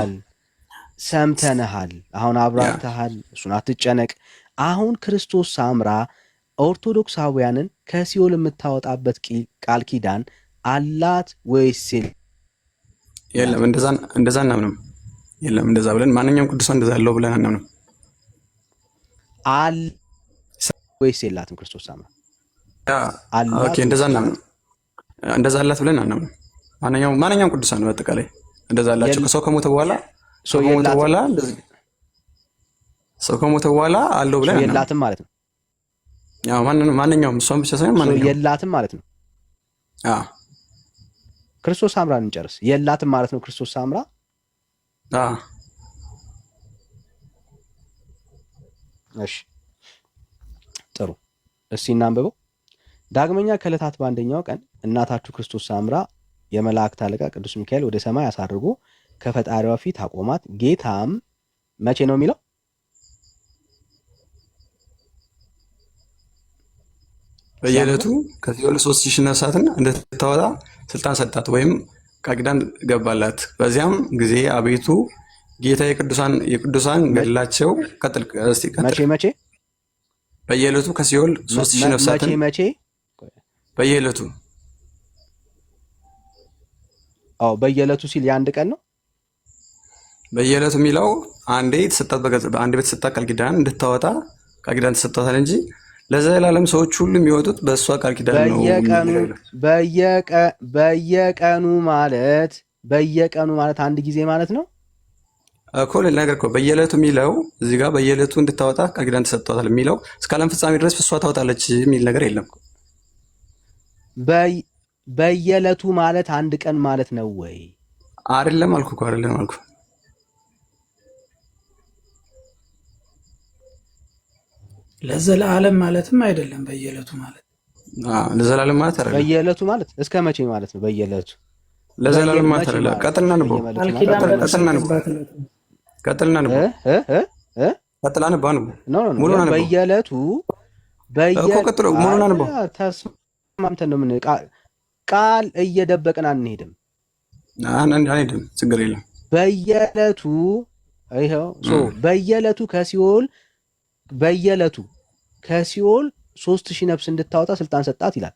ሰምተንሃል። አሁን አብራርተሃል። እሱን አትጨነቅ። አሁን ክርስቶስ ሳምራ ኦርቶዶክሳውያንን ከሲኦል የምታወጣበት ቃል ኪዳን አላት ወይስ የለም? እንደዛ እናምንም። የለም እንደዛ ብለን ማንኛውም ቅዱሳን እንደዛ አለው ብለን አናምንም። አለ ወይስ የላትም? ክርስቶስ ሳምራ ኦኬ እንደዛ እናምንም። እንደዛ አላት ብለን አናምንም። ማንኛውም ቅዱሳን በአጠቃላይ እንደዛ አላቸው። ሰው ከሞተ በኋላ አለው ብለን የላትም ማለት ነው። ያው ማንኛውም እሷን ብቻ ሳይሆን ማንኛውም የላትም ማለት ነው። ክርስቶስ ሳምራን እንጨርስ። የላትም ማለት ነው ክርስቶስ ሳምራ። እሺ ጥሩ፣ እስቲ እናንብበው። ዳግመኛ ከዕለታት በአንደኛው ቀን እናታችሁ ክርስቶስ ሳምራ የመላእክት አለቃ ቅዱስ ሚካኤል ወደ ሰማይ አሳርጎ ከፈጣሪዋ ፊት አቆማት። ጌታም መቼ ነው የሚለው? በየዕለቱ ከሲኦል 3000 ነፍሳትን እንድታወጣ ስልጣን ሰጣት ወይም ቃል ኪዳን ገባላት። በዚያም ጊዜ አቤቱ ጌታ የቅዱሳን ገድላቸው መቼ በየዕለቱ ከሲኦል 3000 ነፍሳትን መቼ በየዕለቱ በየዕለቱ ሲል የአንድ ቀን ነው። በየዕለቱ የሚለው አንዴ የተሰጣት ቃል ኪዳን እንድታወጣ ቃል ኪዳን ተሰጥቷታል እንጂ ለዘላለም ሰዎች ሁሉ የሚወጡት በእሷ ቃል ኪዳን ነው። በየቀኑ ማለት አንድ ጊዜ ማለት ነው እኮ። ነገር እኮ በየዕለቱ የሚለው እዚህ ጋር በየዕለቱ እንድታወጣ ቃል ኪዳን ተሰጥቷታል የሚለው እስከ ዓለም ፍጻሜ ድረስ እሷ ታወጣለች የሚል ነገር የለም። በየዕለቱ ማለት አንድ ቀን ማለት ነው ወይ? አይደለም አልኩ እኮ አይደለም አልኩ። ለዘላለም ማለትም አይደለም። በየዕለቱ ማለት ለዘላለም ማለት አይደለም። በየዕለቱ ማለት እስከ መቼ ማለት ነው? በየዕለቱ ለዘላለም ማለት አይደለም። ቀጥልና ንቦ ተስማምተን ነው ምን ቃል እየደበቅን አንሄድም። ችግር የለም። በየዕለቱ ይኸው በየዕለቱ ከሲኦል 3000 ነፍስ እንድታወጣ ስልጣን ሰጣት ይላል።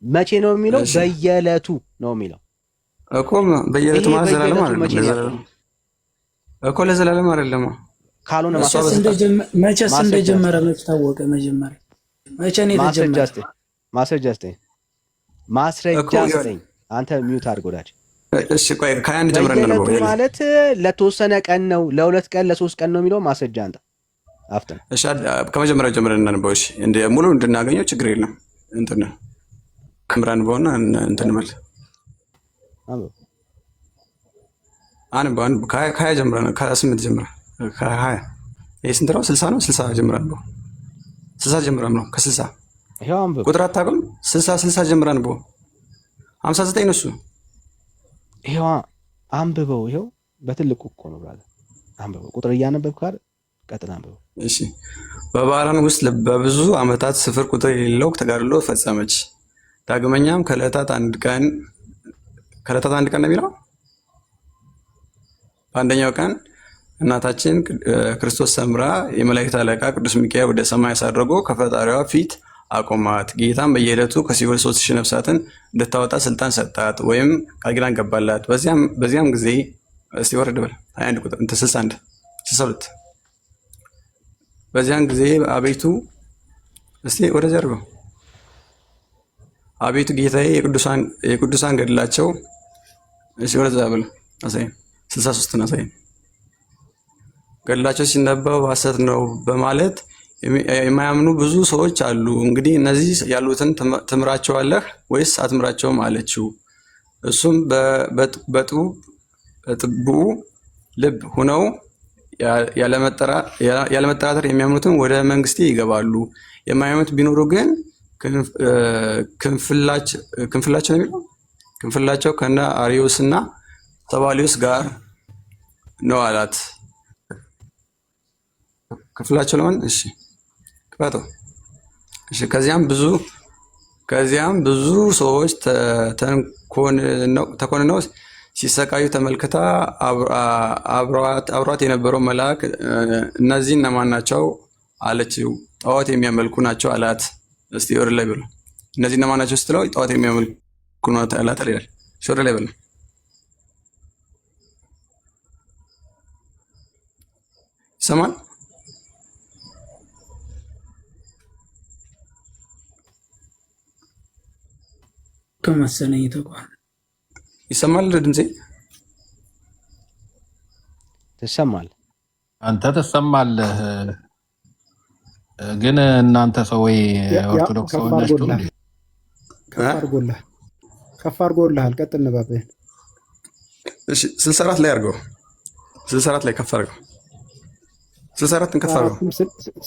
መቼ ነው የሚለው? በየዕለቱ ነው የሚለው እኮ። በየዕለቱ ማለት ዘላለም አይደለም እኮ። ለዘላለም አይደለም ካልሆነ መቼስ እንደጀመረ መች ታወቀ? መጀመሪያ መቼ ነው የተጀመረ? ማስረጃ ስጠኝ። አንተ ሚውት አድርግ ወዳጅ። እሺ ቆይ ከአንድ ጀምረን ነው ማለት ለተወሰነ ቀን ነው፣ ለ2 ቀን ለ3 ቀን ነው የሚለው ማስረጃ አንተ አፍተን። እሺ ከመጀመሪያው ጀምረን እናንበው። እሺ ሙሉ እንድናገኘው ችግር የለም። እንትን ከምራን በሆነ እንትን ማለት አንበው ከሀያ ጀምረን ከ8 ጀምረን ከ20 ይሄ ስንት ነው? 60 ነው። 60 ጀምረን ነው 60 ጀምረን ነው ከ60 ይሄው አንብብ። ቁጥር አታውቅም? 60 ጀምረን ነው 59 ነው እሱ። ይሄው አንብበው። ይሄው በትልቁ እኮ ነው ብራዘር። አንብበው። ቁጥር እያነበብክ አይደል? ቀጥታ አንብበው። እሺ በባህራን ውስጥ በብዙ ዓመታት ስፍር ቁጥር የሌለው ተጋድሎ ፈጸመች። ዳግመኛም ከዕለታት አንድ ቀን ነው የሚለው። በአንደኛው ቀን እናታችን ክርስቶስ ሰምራ የመላእክት አለቃ ቅዱስ ሚካኤል ወደ ሰማይ አሳርጎ ከፈጣሪዋ ፊት አቆማት። ጌታም በየዕለቱ ከሲኦል 3000 ነፍሳትን እንድታወጣ ስልጣን ሰጣት ወይም ቃል ኪዳን ገባላት። በዚያም ጊዜ እስቲ ወረድ በል 21 ቁጥር 61 62 በዚያን ጊዜ አቤቱ እስቲ ወደዚያ አድርገው። አቤቱ ጌታዬ የቅዱሳን ገድላቸው እሺ ወደዛ በል አሳይ 63 አሳይ። ገድላቸው ሲነበብ ሐሰት ነው በማለት የማያምኑ ብዙ ሰዎች አሉ። እንግዲህ እነዚህ ያሉትን ትምራቸዋለህ ወይስ አትምራቸውም አለችው። እሱም በጥቡ ልብ ሆነው ያለመጠራጠር የሚያምኑትን ወደ መንግስቴ ይገባሉ። የማያምኑት ቢኖሩ ግን ክንፍላቸው ነው የሚለው ክንፍላቸው ከነ አሪዮስ እና ሰባሊዮስ ጋር ነው አላት። ክፍላቸው ለማን? እሺ ቅባቶ። እሺ ከዚያም ብዙ ሰዎች ተኮንነው ሲሰቃዩ ተመልክታ አብሯት የነበረው መልአክ እነዚህ እነማን ናቸው አለችው። ጣዖት የሚያመልኩ ናቸው አላት። እስቲ ወር ላይ ብሎ እነዚህ እነማን ናቸው ስትለው ጣዖት የሚያመልኩ ናቸው አላት ይላል። ወር ላይ ብሎ ይሰማል። ከመሰለኝ ተቋም ይሰማል። ድምጼ ትሰማል። አንተ ትሰማለህ፣ ግን እናንተ ሰው ወይ ኦርቶዶክስ ሰው ናችሁ። ከፍ አድርጎልሃል። ቀጥል ንባብህን። እሺ 64 ላይ አድርገው። 64 ላይ ከፍ አድርገው። 64ን ከፍ አድርገው።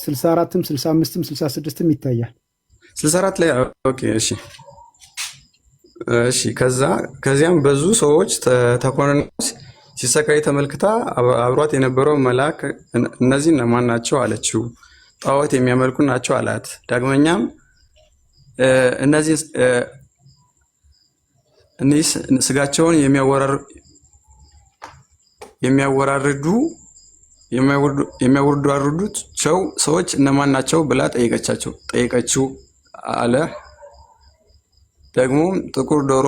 64ም 65ም 66ም ይታያል። 64 ላይ ኦኬ። እሺ እሺ። ከዚያም ብዙ ሰዎች ተኮንነው ሲሰቃይ ተመልክታ አብሯት የነበረው መልአክ እነዚህ እነማን ናቸው አለችው። ጣዖት የሚያመልኩ ናቸው አላት። ዳግመኛም እነዚህ ስጋቸውን የሚያወራርዱት ሰዎች እነማን ናቸው ብላ ጠየቀችው አለ። ደግሞ ጥቁር ዶሮ፣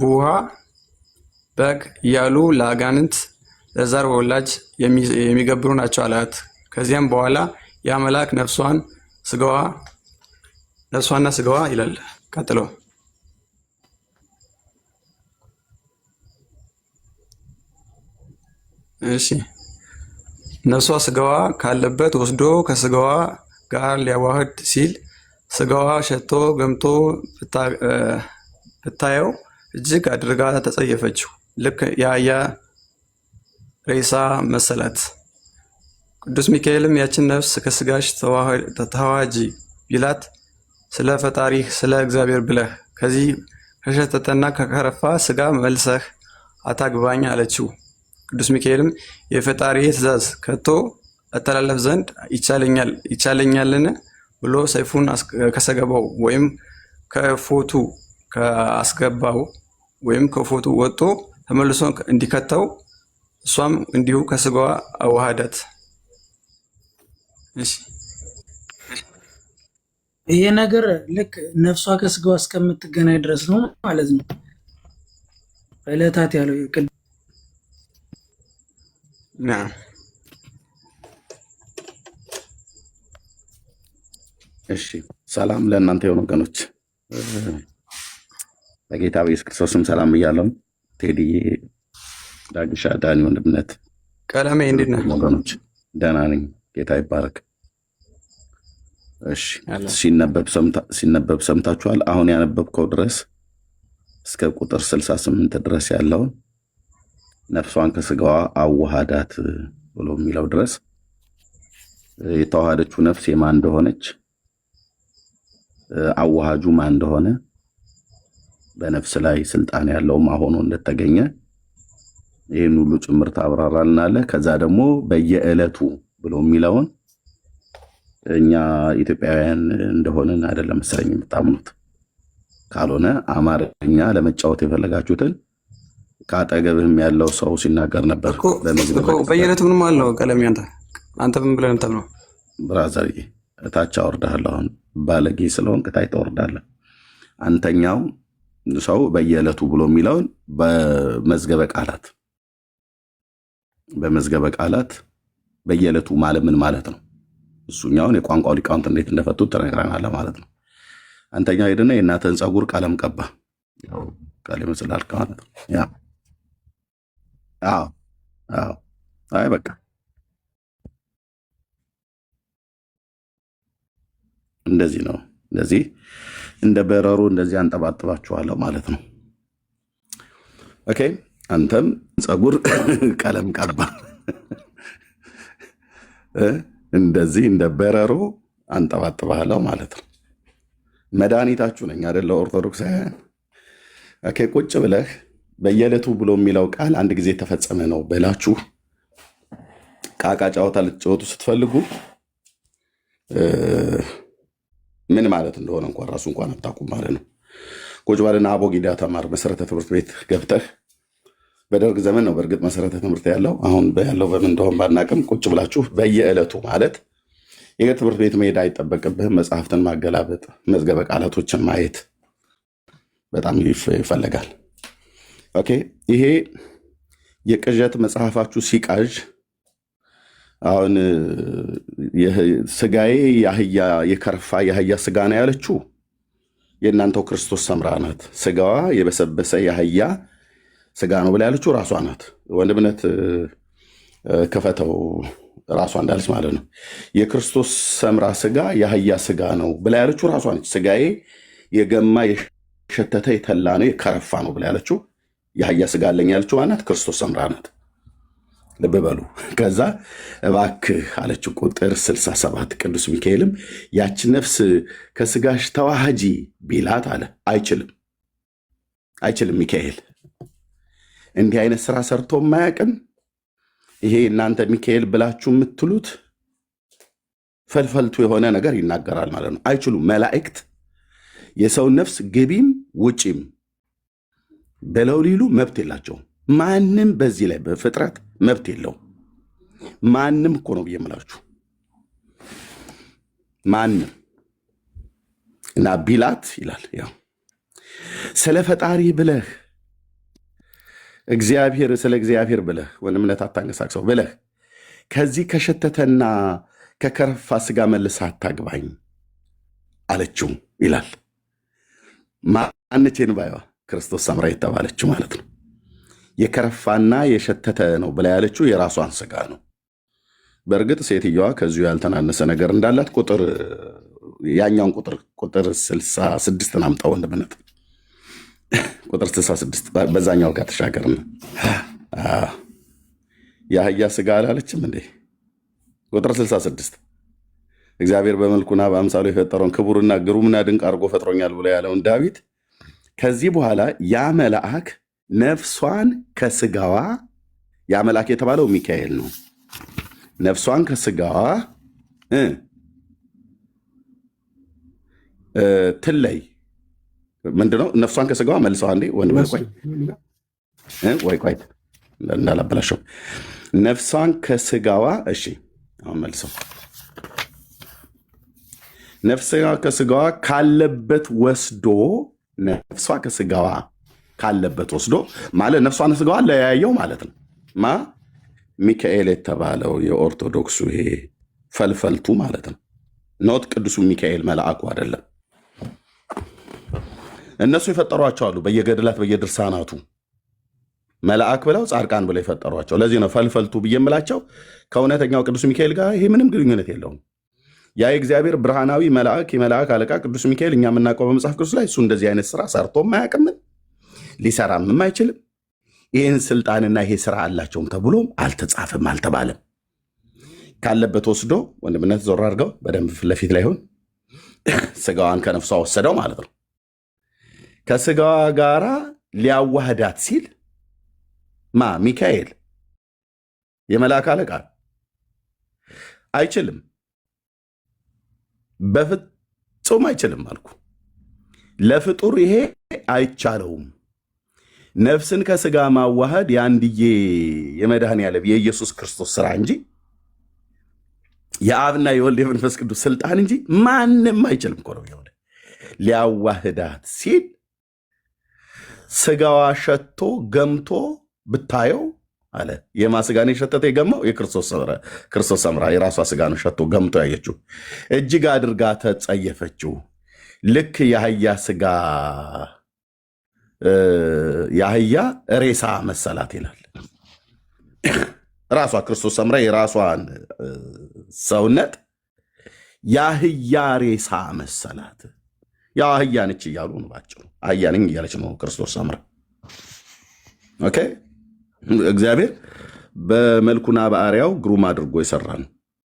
ቡሃ፣ በግ እያሉ ለአጋንንት ለዛር ወላጅ የሚገብሩ ናቸው አላት። ከዚያም በኋላ ያ መልአክ ነፍሷና ስጋዋ ይላል። ቀጥሎ እሺ ነፍሷ ስጋዋ ካለበት ወስዶ ከስጋዋ ጋር ሊያዋህድ ሲል ስጋዋ ሸቶ ገምቶ ብታየው እጅግ አድርጋ ተጸየፈችው። ልክ የአህያ ሬሳ መሰላት። ቅዱስ ሚካኤልም ያችን ነፍስ ከስጋሽ ተዋሃጂ ቢላት ስለ ፈጣሪህ ስለ እግዚአብሔር ብለህ ከዚህ ከሸተተና ከከረፋ ስጋ መልሰህ አታግባኝ አለችው። ቅዱስ ሚካኤልም የፈጣሪ ትእዛዝ ከቶ እተላለፍ ዘንድ ይቻለኛልን ብሎ ሰይፉን ከሰገባው ወይም ከፎቱ ከአስገባው ወይም ከፎቱ ወጥቶ ተመልሶ እንዲከተው እሷም እንዲሁ ከስጋዋ አዋሃዳት። እሺ ይሄ ነገር ልክ ነፍሷ ከስጋዋ እስከምትገናኝ ድረስ ነው ማለት ነው። ዕለታት ያለው እሺ ሰላም ለእናንተ የሆኑ ወገኖች፣ በጌታ በኢየሱስ ክርስቶስም ሰላም እያለም ቴዲዬ፣ ዳግሻ፣ ዳኒ ወንድምነት፣ ቀለሜ እንዴት ነህ? ወገኖች ደህና ነኝ፣ ጌታ ይባረክ። እሺ ሲነበብ ሰምታችኋል። አሁን ያነበብከው ድረስ እስከ ቁጥር 68 ድረስ ያለውን ነፍሷን ከስጋዋ አዋሃዳት ብሎ የሚለው ድረስ የተዋሃደችው ነፍስ የማን እንደሆነች አዋሃጁ ማን እንደሆነ በነፍስ ላይ ስልጣን ያለውም ሆኖ እንደተገኘ ይህን ሁሉ ጭምር ታብራራልናለህ። ከዛ ደግሞ በየዕለቱ ብሎ የሚለውን እኛ ኢትዮጵያውያን እንደሆነን አይደለም መሰለኝ የምታምኑት። ካልሆነ አማርኛ ለመጫወት የፈለጋችሁትን ከአጠገብህም ያለው ሰው ሲናገር ነበር። በየዕለቱ ምንም አለው ቀለሜ፣ አንተ ምን ብለህ ነው ብራዘር? እታች አወርዳለሁ። አሁን ባለጌ ስለሆንክ እታች ታወርዳለህ። አንተኛው ሰው በየዕለቱ ብሎ የሚለውን በመዝገበ ቃላት በየዕለቱ ማለት ምን ማለት ነው? እሱኛውን የቋንቋው ሊቃውንት እንዴት እንደፈቱት ተነግረናል ማለት ነው። አንተኛው ሄድና የእናትህን ፀጉር ቀለም ቀባ፣ ቀለም ስላልክ ማለት ነው። ያ አይ በቃ እንደዚህ ነው። እንደዚህ እንደ በረሩ እንደዚህ አንጠባጥባችኋለሁ ማለት ነው። ኦኬ፣ አንተም ፀጉር ቀለም ቀባ፣ እንደዚህ እንደ በረሮ አንጠባጥባለሁ ማለት ነው። መድኃኒታችሁ ነኝ አይደለ ኦርቶዶክሳውያን? ኦኬ፣ ቁጭ ብለህ በየዕለቱ ብሎ የሚለው ቃል አንድ ጊዜ ተፈጸመ ነው ብላችሁ ቃቃ ጨዋታ ልትጫወቱ ስትፈልጉ ምን ማለት እንደሆነ ራሱ እንኳን አታውቁም ማለት ነው። ቁጭ ባልና አቦጊዳ ተማር። መሰረተ ትምህርት ቤት ገብተህ በደርግ ዘመን ነው በእርግጥ መሰረተ ትምህርት ያለው፣ አሁን ያለው በምን እንደሆነ ባናቅም ቁጭ ብላችሁ በየዕለቱ ማለት የትምህርት ቤት መሄድ አይጠበቅብህም። መጽሐፍትን ማገላበጥ፣ መዝገበ ቃላቶችን ማየት በጣም ይፈለጋል። ኦኬ፣ ይሄ የቅዠት መጽሐፋችሁ ሲቃዥ አሁን ስጋዬ የአህያ የከረፋ የአህያ ስጋ ነው ያለችው የእናንተው ክርስቶስ ሰምራ ናት። ስጋዋ የበሰበሰ የአህያ ስጋ ነው ብላ ያለችው ራሷ ናት። ወንድምነት ከፈተው ራሷ እንዳለች ማለት ነው። የክርስቶስ ሰምራ ስጋ የአህያ ስጋ ነው ብላ ያለችው ራሷ ነች። ስጋዬ የገማ የሸተተ የተላ ነው የከረፋ ነው ብላ ያለችው የአህያ ስጋ አለኝ ያለችው ማናት? ክርስቶስ ሰምራ ናት። ልብ በሉ። ከዛ እባክህ አለችው ቁጥር 67 ቅዱስ ሚካኤልም ያችን ነፍስ ከስጋሽ ተዋሃጂ ቢላት አለ አይችልም ሚካኤል እንዲህ አይነት ስራ ሰርቶ ማያቅም። ይሄ እናንተ ሚካኤል ብላችሁ የምትሉት ፈልፈልቱ የሆነ ነገር ይናገራል ማለት ነው። አይችሉም። መላእክት የሰውን ነፍስ ግቢም ውጪም በለው ሊሉ መብት የላቸውም። ማንም በዚህ ላይ በፍጥረት መብት የለውም። ማንም እኮ ነው ብዬ የምላችሁ ማንም እና ቢላት ይላል ያው ስለ ፈጣሪ ብለህ ስለ እግዚአብሔር ብለህ ወንድምነት አታንቀሳቅሰው ብለህ ከዚህ ከሸተተና ከከረፋ ስጋ መልስ አታግባኝ አለችው ይላል። ማንቼን ባይዋ ክርስቶስ ሰምራ የተባለችው ማለት ነው። የከረፋና የሸተተ ነው ብላ ያለችው የራሷን ስጋ ነው። በእርግጥ ሴትየዋ ከዚሁ ያልተናነሰ ነገር እንዳላት ያኛውን ቁጥር 66 ናምጣ ወንድምነት ቁጥር 66 በዛኛው ጋር ተሻገርና የአህያ ስጋ አላለችም እንዴ? ቁጥር 66 እግዚአብሔር በመልኩና በአምሳሉ የፈጠረውን ክቡርና ግሩምና ድንቅ አድርጎ ፈጥሮኛል ብሎ ያለውን ዳዊት ከዚህ በኋላ ያ መልአክ ነፍሷን ከስጋዋ ያ መልአክ የተባለው ሚካኤል ነው። ነፍሷን ከስጋዋ ትለይ ምንድነው? ነፍሷን ከስጋዋ መልሰዋ እንዴ ወንድ ቆይ እንዳላበላሸው ነፍሷን ከስጋዋ እሺ፣ አሁን መልሰው ነፍሷ ከስጋዋ ካለበት ወስዶ ነፍሷ ከስጋዋ ካለበት ወስዶ ማለት ነፍሷን ስጋዋ ለያየው ማለት ነው። ሚካኤል የተባለው የኦርቶዶክሱ ይሄ ፈልፈልቱ ማለት ነው። ኖት ቅዱሱ ሚካኤል መልአኩ አይደለም። እነሱ የፈጠሯቸው አሉ በየገድላት በየድርሳናቱ መልአክ ብለው ጻድቃን ብለው የፈጠሯቸው። ለዚህ ነው ፈልፈልቱ ብዬ የምላቸው። ከእውነተኛው ቅዱስ ሚካኤል ጋር ይሄ ምንም ግንኙነት የለውም። ያ የእግዚአብሔር ብርሃናዊ መልአክ የመልአክ አለቃ ቅዱስ ሚካኤል እኛ የምናውቀው በመጽሐፍ ቅዱስ ላይ እሱ እንደዚህ አይነት ስራ ሰርቶም አያውቅም፣ ሊሰራም አይችልም። ይህን ስልጣንና ይሄ ስራ አላቸውም ተብሎም አልተጻፈም አልተባለም። ካለበት ወስዶ ወንድምነት ዞር አድርገው በደንብ ፊት ለፊት ላይ ሆን ስጋዋን ከነፍሷ ወሰደው ማለት ነው። ከስጋዋ ጋራ ሊያዋህዳት ሲል ሚካኤል የመልአክ አለቃ አይችልም፣ በፍጹም አይችልም አልኩ። ለፍጡር ይሄ አይቻለውም። ነፍስን ከስጋ ማዋሃድ የአንድዬ የመድኃኔዓለም የኢየሱስ ክርስቶስ ስራ እንጂ የአብና የወልድ የመንፈስ ቅዱስ ስልጣን እንጂ ማንም አይችልም እኮ ነው። የሆነ ሊያዋህዳት ሲል ስጋዋ ሸቶ ገምቶ ብታየው አለ። የማስጋኔ ሸተተ የገማው የክርስቶስ ሰምራ የራሷ ስጋ ነው ሸቶ ገምቶ ያየችው። እጅግ አድርጋ ተጸየፈችው። ልክ የአህያ ስጋ የአህያ ሬሳ መሰላት ይላል። ራሷ ክርስቶስ ሰምራ የራሷን ሰውነት የአህያ ሬሳ መሰላት። ያው አህያ ነች እያሉ ነው ባጭሩ። አህያ ነኝ እያለች ነው ክርስቶስ ሰምራ። ኦኬ። እግዚአብሔር በመልኩና በአርያው ግሩም አድርጎ የሰራ ነው።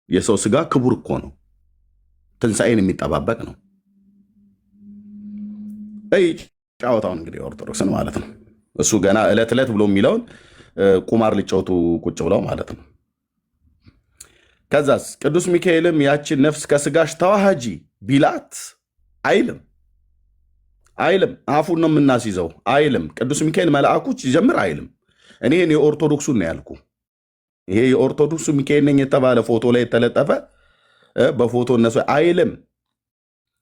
የሰው ስጋ ክቡር እኮ ነው። ትንሣኤን የሚጠባበቅ ነው። ጫወታውን እንግዲህ ኦርቶዶክስን ማለት ነው። እሱ ገና ዕለት ዕለት ብሎ የሚለውን ቁማር ሊጫወቱ ቁጭ ብለው ማለት ነው። ከዛስ ቅዱስ ሚካኤልም ያችን ነፍስ ከስጋሽ ተዋሃጂ ቢላት አይልም። አፉን ነው የምናስይዘው አይልም። ቅዱስ ሚካኤል መልአኩ ሲጀምር አይልም። እኔ የኦርቶዶክሱን ነው ያልኩ። ይሄ የኦርቶዶክሱ ሚካኤል ነኝ የተባለ ፎቶ ላይ የተለጠፈ በፎቶ እነሱ አይልም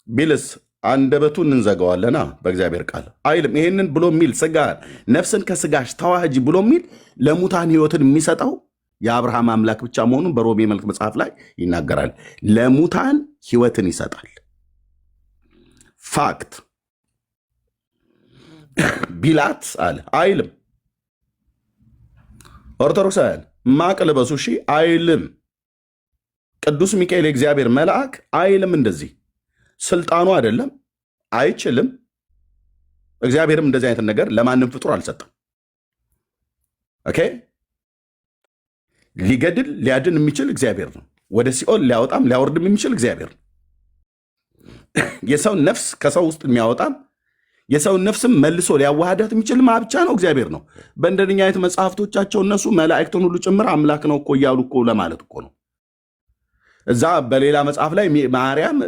ቢልስ አንደበቱን እንዘጋዋለና በእግዚአብሔር ቃል አይልም። ይሄንን ብሎ የሚል ስጋ ነፍስን ከስጋሽ ተዋህጂ ብሎ የሚል ለሙታን ህይወትን የሚሰጠው የአብርሃም አምላክ ብቻ መሆኑን በሮሜ መልክ መጽሐፍ ላይ ይናገራል። ለሙታን ህይወትን ይሰጣል። ፋክት ቢላት አለ አይልም። ኦርቶዶክሳውያን ማቅ ልበሱ እሺ አይልም። ቅዱስ ሚካኤል የእግዚአብሔር መልአክ አይልም። እንደዚህ ስልጣኑ አይደለም፣ አይችልም። እግዚአብሔርም እንደዚህ አይነት ነገር ለማንም ፍጡር አልሰጠም። ኦኬ ሊገድል ሊያድን የሚችል እግዚአብሔር ነው። ወደ ሲኦል ሊያወጣም ሊያወርድም የሚችል እግዚአብሔር ነው። የሰውን ነፍስ ከሰው ውስጥ የሚያወጣም የሰውን ነፍስም መልሶ ሊያዋሃዳት የሚችል ብቻ ነው እግዚአብሔር ነው። በእንደኛ አይነት መጽሐፍቶቻቸው እነሱ መላእክትን ሁሉ ጭምር አምላክ ነው እኮ እያሉ እኮ ለማለት እኮ ነው። እዛ በሌላ መጽሐፍ ላይ ማርያም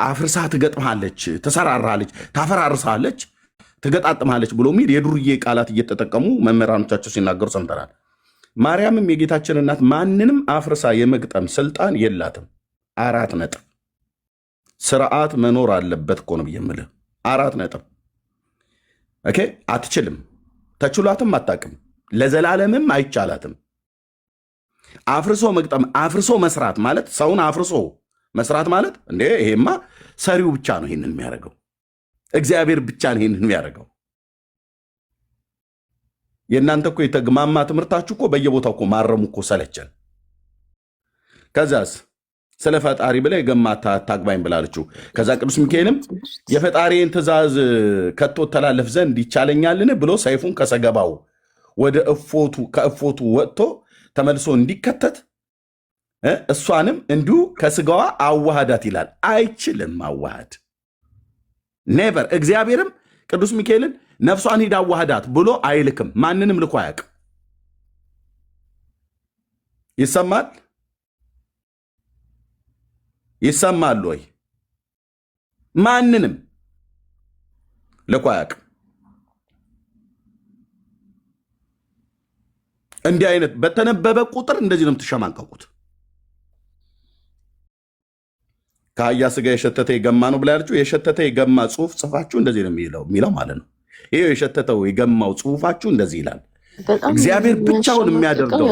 አፍርሳ ትገጥማለች፣ ትሰራራለች፣ ታፈራርሳለች፣ ትገጣጥማለች ብሎ የሚል የዱርዬ ቃላት እየተጠቀሙ መምህራኖቻቸው ሲናገሩ ሰምተናል። ማርያምም የጌታችን እናት ማንንም አፍርሳ የመግጠም ስልጣን የላትም። 4 ነጥብ። ስርዓት መኖር አለበት እኮ ነው ብዬ የምልህ። 4 ነጥብ። ኦኬ አትችልም፣ ተችሏትም አታውቅም፣ ለዘላለምም አይቻላትም። አፍርሶ መግጠም አፍርሶ መስራት ማለት ሰውን አፍርሶ መስራት ማለት እንዴ ይሄማ ሰሪው ብቻ ነው ይሄንን የሚያደርገው፣ እግዚአብሔር ብቻ ነው ይሄንን የሚያደርገው። የእናንተ እኮ የተግማማ ትምህርታችሁ እኮ በየቦታው እኮ ማረሙ እኮ ሰለቸን። ከዛስ ስለ ፈጣሪ ብለ የገማ ታግባኝ ብላለችው። ከዛ ቅዱስ ሚካኤልም የፈጣሪን ትእዛዝ ከቶ ተላለፍ ዘንድ ይቻለኛልን ብሎ ሰይፉን ከሰገባው ወደ ከእፎቱ ወጥቶ ተመልሶ እንዲከተት እሷንም እንዲሁ ከስጋዋ አዋሃዳት ይላል። አይችልም ማዋሃድ ኔቨር። እግዚአብሔርም ቅዱስ ሚካኤልን ነፍሷን ሂድ አዋሃዳት ብሎ አይልክም። ማንንም ልኮ አያውቅም። ይሰማል ወይ? ማንንም ልኮ አያውቅም። እንዲህ አይነት በተነበበ ቁጥር እንደዚህ ነው የምትሸማቀቁት። ከአህያ ስጋ የሸተተ የገማ ነው ብላ ያለችው የሸተተ የገማ ጽሁፍ ጽፋችሁ እንደዚህ ነው የሚለው ማለት ነው። ይሄ የሸተተው የገማው ጽሁፋችሁ እንደዚህ ይላል። እግዚአብሔር ብቻውን የሚያደርገው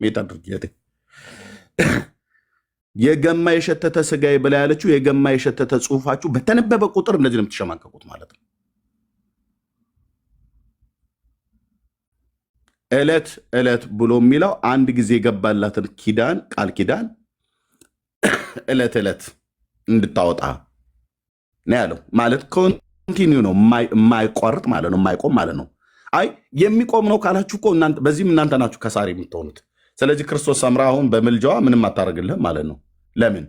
ሜት አድርጊ የገማ የሸተተ ስጋዬ ብላ ያለችው የገማ የሸተተ ጽሁፋችሁ በተነበበ ቁጥር እንደዚህ ነው የምትሸማቀቁት ማለት ነው። ዕለት ዕለት ብሎ የሚለው አንድ ጊዜ የገባላትን ኪዳን ቃል ኪዳን ዕለት ዕለት እንድታወጣ ነው ያለው። ማለት ኮንቲኒው ነው፣ የማይቋርጥ ማለት ነው፣ የማይቆም ማለት ነው። አይ የሚቆም ነው ካላችሁ እኮ በዚህም እናንተ ናችሁ ከሳሪ የምትሆኑት። ስለዚህ ክርስቶስ ሰምራ አሁን በምልጃዋ ምንም አታደርግልህም ማለት ነው። ለምን?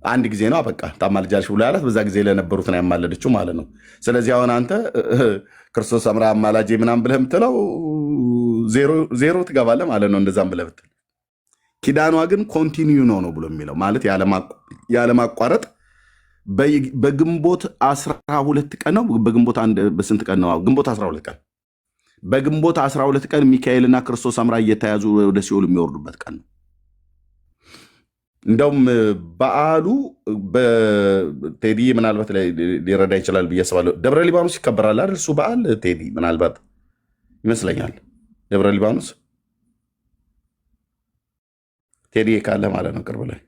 አንድ ጊዜ ነው በቃ ታማልጃለሽ ብሎ ያላት በዛ ጊዜ ለነበሩት ነው ያማለደችው ማለት ነው። ስለዚህ አሁን አንተ ክርስቶስ ሰምራ አማላጄ ምናምን ብለህ የምትለው ዜሮ ትገባለህ ማለት ነው። እንደዛም ብለህ ብትል ኪዳኗ ግን ኮንቲኒዩ ነው ብሎ የሚለው ማለት ያለማቋረጥ በግንቦት 12 ቀን ነው። በግንቦት በስንት ቀን ነው? ግንቦት 12 ቀን። በግንቦት 12 ቀን ሚካኤልና ክርስቶስ ሰምራ እየተያዙ ወደ ሲኦል የሚወርዱበት ቀን ነው። እንደውም በዓሉ በቴዲ ምናልባት ሊረዳ ይችላል ብዬ አስባለሁ። ደብረ ሊባኖስ ይከበራል አይደል? እሱ በዓል ቴዲ ምናልባት ይመስለኛል። ደብረ ሊባኖስ ቴዲ ካለ ማለት ነው ቅርብ ላይ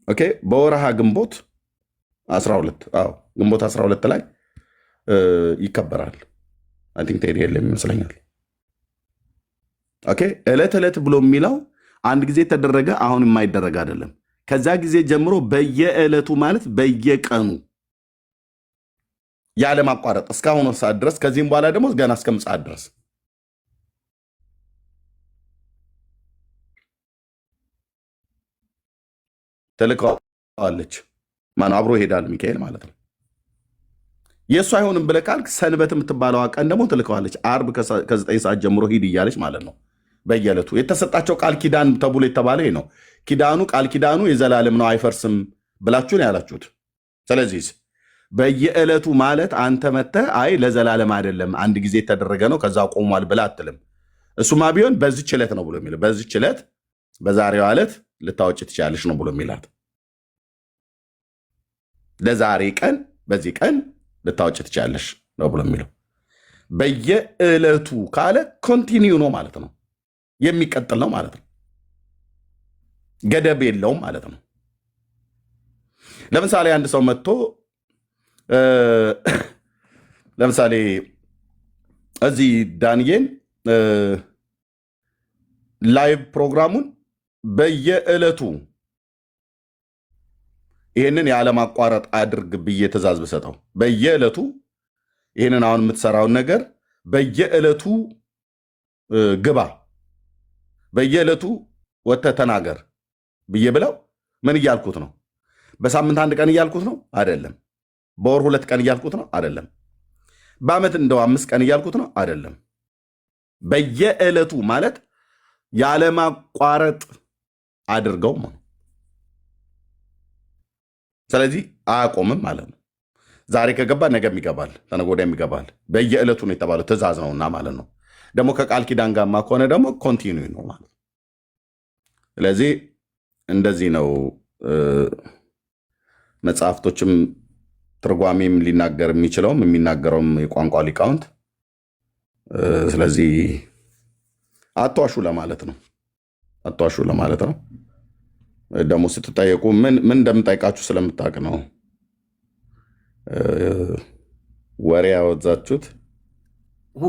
ኦኬ። በወረሃ ግንቦት 12 ግንቦት 12 ላይ ይከበራል። አይ ቲንክ ቴዲ የለም ይመስለኛል። ኦኬ። ዕለት ዕለት ብሎ የሚለው አንድ ጊዜ ተደረገ፣ አሁን የማይደረግ አይደለም። ከዛ ጊዜ ጀምሮ በየዕለቱ ማለት በየቀኑ ያለማቋረጥ እስካሁኑ ሰዓት ድረስ፣ ከዚህም በኋላ ደግሞ ገና እስከ ምጽአት ድረስ ትልከዋለች። ማነው አብሮ ይሄዳል ሚካኤል ማለት ነው። የእሱ አይሆንም ብለህ ካልክ ሰንበት የምትባለዋ ቀን ደግሞ ትልከዋለች። አርብ ከ9 ሰዓት ጀምሮ ሂድ እያለች ማለት ነው። በየዕለቱ የተሰጣቸው ቃል ኪዳን ተብሎ የተባለ ይሄ ነው። ቃል ኪዳኑ የዘላለም ነው አይፈርስም ብላችሁ ነው ያላችሁት። ስለዚህ በየዕለቱ ማለት አንተ መተህ አይ ለዘላለም አይደለም አንድ ጊዜ የተደረገ ነው ከዛ ቆሟል ብለህ አትልም። እሱማ ቢሆን በዚህች ዕለት ነው ብሎ የሚለው በዚህች ዕለት በዛሬዋ ዕለት ልታወጭ ትችላለች ነው ብሎ የሚላት። ለዛሬ ቀን በዚህ ቀን ልታወጭ ትችላለች ነው ብሎ የሚለው። በየዕለቱ ካለ ኮንቲኒው ነው ማለት ነው፣ የሚቀጥል ነው ማለት ነው፣ ገደብ የለውም ማለት ነው። ለምሳሌ አንድ ሰው መጥቶ ለምሳሌ እዚህ ዳንኤል ላይቭ ፕሮግራሙን በየዕለቱ ይህንን ያለማቋረጥ አድርግ ብዬ ትእዛዝ ብሰጠው በየዕለቱ ይህንን አሁን የምትሰራውን ነገር በየዕለቱ ግባ፣ በየዕለቱ ወጥተህ ተናገር ብዬ ብለው ምን እያልኩት ነው? በሳምንት 1 ቀን እያልኩት ነው? አይደለም። በወር 2 ቀን እያልኩት ነው? አይደለም። በዓመት እንደው 5 ቀን እያልኩት ነው? አይደለም። በየዕለቱ ማለት ያለማቋረጥ አድርገው ነው። ስለዚህ አያቆምም ማለት ነው። ዛሬ ከገባ ነገም ይገባል፣ ተነገ ወዲያም ይገባል። በየዕለቱ ነው የተባለው ትእዛዝ ነውና ማለት ነው። ደግሞ ከቃል ኪዳን ጋርማ ከሆነ ደግሞ ኮንቲኒው ነው ማለት ነው። ስለዚህ እንደዚህ ነው መጽሐፍቶችም ትርጓሜም ሊናገር የሚችለውም የሚናገረውም የቋንቋ ሊቃውንት። ስለዚህ አትዋሹ ለማለት ነው። አትዋሹ ለማለት ነው። ደግሞ ስትጠየቁ ምን እንደምጠይቃችሁ ስለምታውቅ ነው ወሬ ያወዛችሁት።